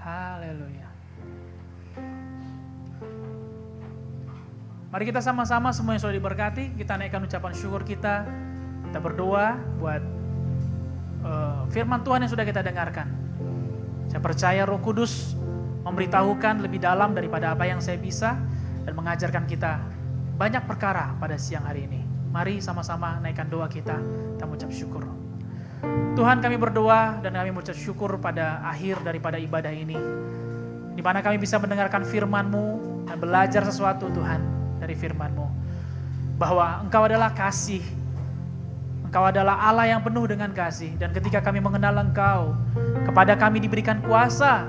Haleluya. Mari kita sama-sama semua yang sudah diberkati, kita naikkan ucapan syukur kita. Kita berdoa buat firman Tuhan yang sudah kita dengarkan. Saya percaya Roh Kudus memberitahukan lebih dalam daripada apa yang saya bisa dan mengajarkan kita banyak perkara pada siang hari ini. Mari sama-sama naikkan doa kita mengucap syukur. Tuhan, kami berdoa dan kami mengucap syukur pada akhir daripada ibadah ini, di mana kami bisa mendengarkan firman-Mu dan belajar sesuatu Tuhan dari firman-Mu, bahwa Engkau adalah kasih, Engkau adalah Allah yang penuh dengan kasih, dan ketika kami mengenal Engkau, kepada kami diberikan kuasa.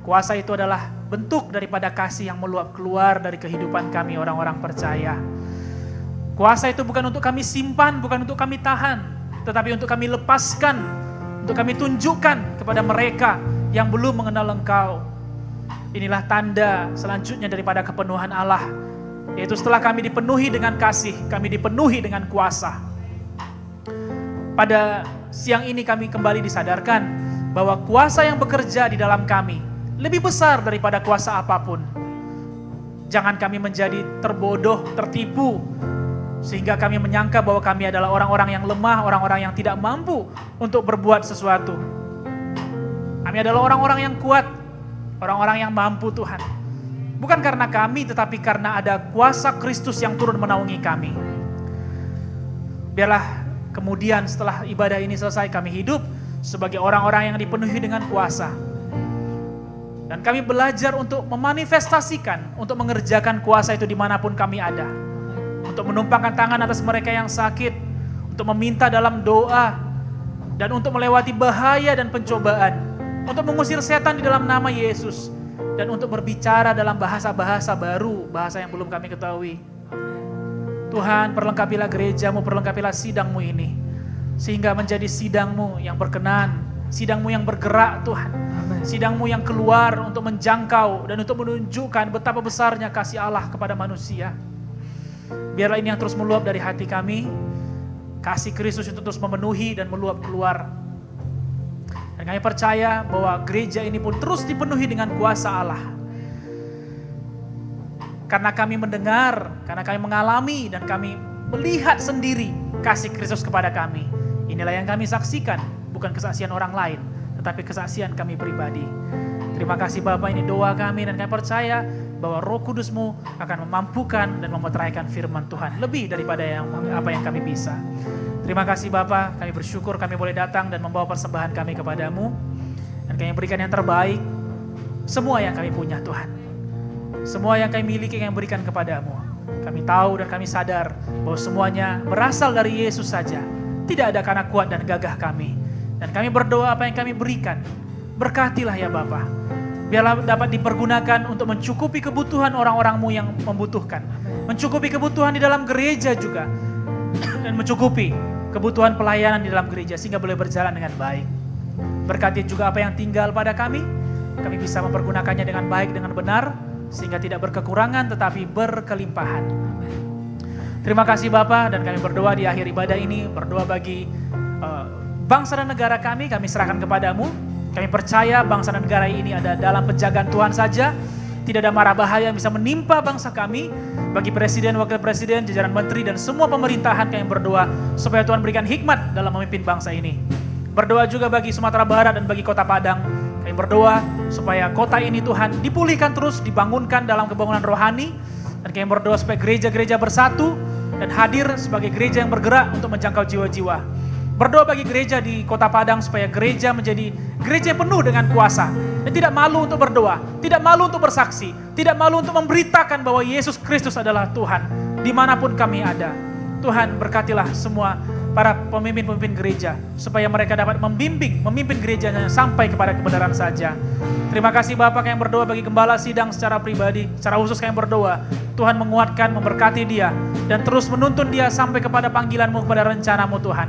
Kuasa itu adalah bentuk daripada kasih yang meluap keluar dari kehidupan kami orang-orang percaya. Kuasa itu bukan untuk kami simpan, bukan untuk kami tahan, tetapi untuk kami lepaskan, untuk kami tunjukkan kepada mereka yang belum mengenal Engkau. Inilah tanda selanjutnya daripada kepenuhan Allah, yaitu setelah kami dipenuhi dengan kasih, kami dipenuhi dengan kuasa. Pada siang ini kami kembali disadarkan bahwa kuasa yang bekerja di dalam kami lebih besar daripada kuasa apapun. Jangan kami menjadi terbodoh, tertipu, sehingga kami menyangka bahwa kami adalah orang-orang yang lemah, orang-orang yang tidak mampu untuk berbuat sesuatu. Kami adalah orang-orang yang kuat, orang-orang yang mampu Tuhan. Bukan karena kami, tetapi karena ada kuasa Kristus yang turun menaungi kami. Biarlah kemudian setelah ibadah ini selesai, kami hidup sebagai orang-orang yang dipenuhi dengan kuasa. Dan kami belajar untuk memanifestasikan, untuk mengerjakan kuasa itu dimanapun kami ada. Untuk menumpangkan tangan atas mereka yang sakit, untuk meminta dalam doa, dan untuk melewati bahaya dan pencobaan, untuk mengusir setan di dalam nama Yesus, dan untuk berbicara dalam bahasa-bahasa baru, bahasa yang belum kami ketahui. Tuhan, perlengkapilah gerejamu, perlengkapilah sidangmu ini. Sehingga menjadi sidang-Mu yang berkenan, sidang-Mu yang bergerak Tuhan. Amin. Sidang-Mu yang keluar untuk menjangkau dan untuk menunjukkan betapa besarnya kasih Allah kepada manusia. Biarlah ini yang terus meluap dari hati kami. Kasih Kristus itu terus memenuhi dan meluap keluar. Dan kami percaya bahwa gereja ini pun terus dipenuhi dengan kuasa Allah. Karena kami mendengar, karena kami mengalami dan kami melihat sendiri kasih Kristus kepada kami. Inilah yang kami saksikan, bukan kesaksian orang lain, tetapi kesaksian kami pribadi. Terima kasih Bapa, ini doa kami dan kami percaya bahwa Roh Kudus-Mu akan memampukan dan memeteraikan firman Tuhan lebih daripada apa yang kami bisa. Terima kasih Bapa, kami bersyukur kami boleh datang dan membawa persembahan kami kepadamu. Dan kami berikan yang terbaik, semua yang kami punya Tuhan. Semua yang kami miliki kami berikan kepadamu. Kami tahu dan kami sadar bahwa semuanya berasal dari Yesus saja. Tidak ada karena kuat dan gagah kami. Dan kami berdoa apa yang kami berikan, berkatilah ya Bapa. Biarlah dapat dipergunakan untuk mencukupi kebutuhan orang-orang-Mu yang membutuhkan. Mencukupi kebutuhan di dalam gereja juga. Dan mencukupi kebutuhan pelayanan di dalam gereja sehingga boleh berjalan dengan baik. Berkati juga apa yang tinggal pada kami. Kami bisa mempergunakannya dengan baik, dengan benar. Sehingga tidak berkekurangan tetapi berkelimpahan. Terima kasih Bapa, dan kami berdoa di akhir ibadah ini. Berdoa bagi bangsa dan negara kami serahkan kepadamu. Kami percaya bangsa dan negara ini ada dalam penjagaan Tuhan saja. Tidak ada mara bahaya yang bisa menimpa bangsa kami. Bagi presiden, wakil presiden, jajaran menteri dan semua pemerintahan kami berdoa supaya Tuhan berikan hikmat dalam memimpin bangsa ini. Berdoa juga bagi Sumatera Barat dan bagi Kota Padang. Kami berdoa supaya kota ini Tuhan dipulihkan terus, dibangunkan dalam kebangunan rohani. Dan kami berdoa supaya gereja-gereja bersatu dan hadir sebagai gereja yang bergerak untuk menjangkau jiwa-jiwa. Berdoa bagi gereja di Kota Padang supaya gereja menjadi gereja yang penuh dengan kuasa. Dan tidak malu untuk berdoa, tidak malu untuk bersaksi, tidak malu untuk memberitakan bahwa Yesus Kristus adalah Tuhan dimanapun kami ada. Tuhan berkatilah semua para pemimpin-pemimpin gereja supaya mereka dapat memimpin gerejanya sampai kepada kebenaran saja. Terima kasih Bapak yang berdoa bagi gembala sidang secara pribadi, secara khusus yang berdoa Tuhan menguatkan, memberkati dia dan terus menuntun dia sampai kepada panggilan-Mu, kepada rencana-Mu Tuhan.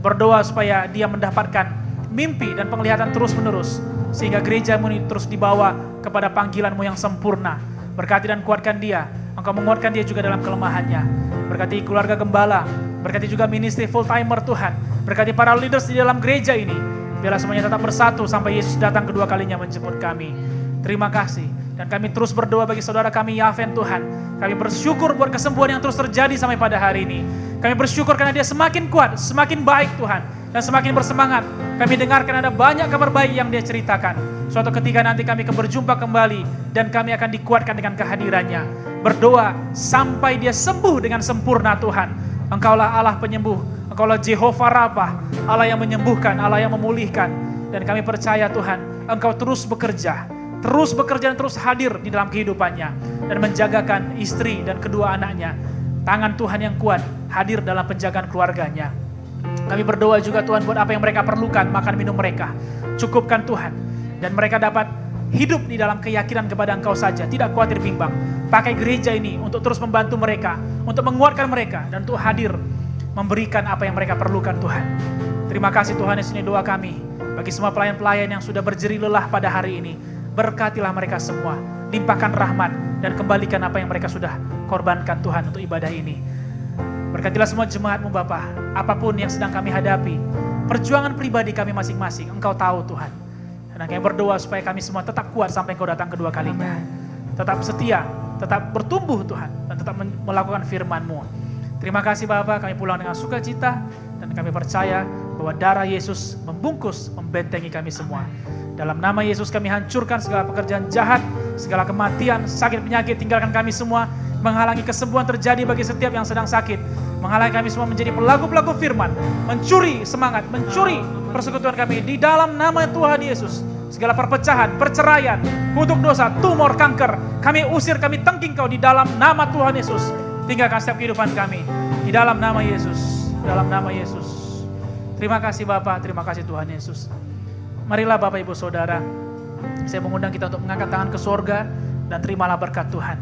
Berdoa supaya dia mendapatkan mimpi dan penglihatan terus-menerus sehingga gereja-Mu ini terus dibawa kepada panggilan-Mu yang sempurna. Berkati dan kuatkan dia. Engkau menguatkan dia juga dalam kelemahannya. Berkati keluarga gembala, berkati juga ministry full timer Tuhan. Berkati para leaders di dalam gereja ini. Biarlah semuanya tetap bersatu sampai Yesus datang kedua kalinya menjemput kami. Terima kasih. Dan kami terus berdoa bagi saudara kami Yaven Tuhan. Kami bersyukur buat kesembuhan yang terus terjadi sampai pada hari ini. Kami bersyukur karena dia semakin kuat, semakin baik Tuhan. Dan semakin bersemangat. Kami dengarkan ada banyak kabar baik yang dia ceritakan. Suatu ketika nanti kami akan berjumpa kembali. Dan kami akan dikuatkan dengan kehadirannya. Berdoa sampai dia sembuh dengan sempurna Tuhan. Engkaulah Allah penyembuh. Engkaulah Jehovah Rabbah. Allah yang menyembuhkan, Allah yang memulihkan. Dan kami percaya Tuhan, Engkau terus bekerja dan terus hadir di dalam kehidupannya. Dan menjagakan istri dan kedua anaknya. Tangan Tuhan yang kuat hadir dalam penjagaan keluarganya. Kami berdoa juga Tuhan buat apa yang mereka perlukan, makan minum mereka. Cukupkan Tuhan. Dan mereka dapat hidup di dalam keyakinan kepada Engkau saja, tidak khawatir bimbang. Pakai gereja ini untuk terus membantu mereka, untuk menguatkan mereka, dan untuk hadir memberikan apa yang mereka perlukan Tuhan. Terima kasih Tuhan, Yesus, ini doa kami. Bagi semua pelayan-pelayan yang sudah berjerih lelah pada hari ini, berkatilah mereka semua, limpahkan rahmat, dan kembalikan apa yang mereka sudah korbankan Tuhan untuk ibadah ini. Berkatilah semua jemaat-Mu Bapa, apapun yang sedang kami hadapi, perjuangan pribadi kami masing-masing, Engkau tahu Tuhan. Dan kami berdoa supaya kami semua tetap kuat sampai Engkau datang kedua kalinya. Tetap setia, tetap bertumbuh Tuhan, dan tetap melakukan firman-Mu. Terima kasih Bapa, kami pulang dengan sukacita, dan kami percaya bahwa darah Yesus membungkus, membentengi kami semua. Dalam nama Yesus kami hancurkan segala pekerjaan jahat, segala kematian, sakit, penyakit, tinggalkan kami semua, menghalangi kesembuhan terjadi bagi setiap yang sedang sakit, menghalangi kami semua menjadi pelaku-pelaku firman, mencuri semangat, mencuri persekutuan kami di dalam nama Tuhan Yesus. Segala perpecahan, perceraian, kutuk dosa, tumor, kanker, kami usir, kami tengking Kau di dalam nama Tuhan Yesus. Tinggalkan setiap kehidupan kami di dalam nama Yesus, dalam nama Yesus. Terima kasih Bapa, terima kasih Tuhan Yesus. Marilah Bapak Ibu Saudara, saya mengundang kita untuk mengangkat tangan ke surga dan terimalah berkat Tuhan.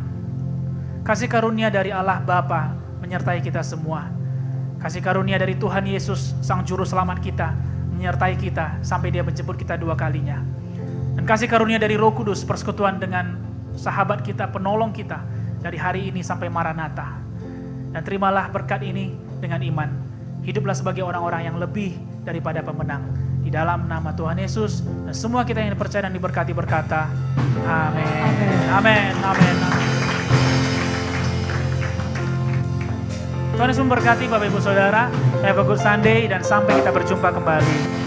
Kasih karunia dari Allah Bapa menyertai kita semua. Kasih karunia dari Tuhan Yesus, Sang Juru Selamat kita, menyertai kita sampai dia menjemput kita 2 kalinya. Dan kasih karunia dari Roh Kudus, persekutuan dengan sahabat kita, penolong kita, dari hari ini sampai Maranatha. Dan terimalah berkat ini dengan iman. Hiduplah sebagai orang-orang yang lebih daripada pemenang. Di dalam nama Tuhan Yesus, dan semua kita yang dipercaya dan diberkati berkata, amin. Amin. Amin. Tuhan Yesus memberkati Bapak Ibu Saudara. Have a good Sunday dan sampai kita berjumpa kembali.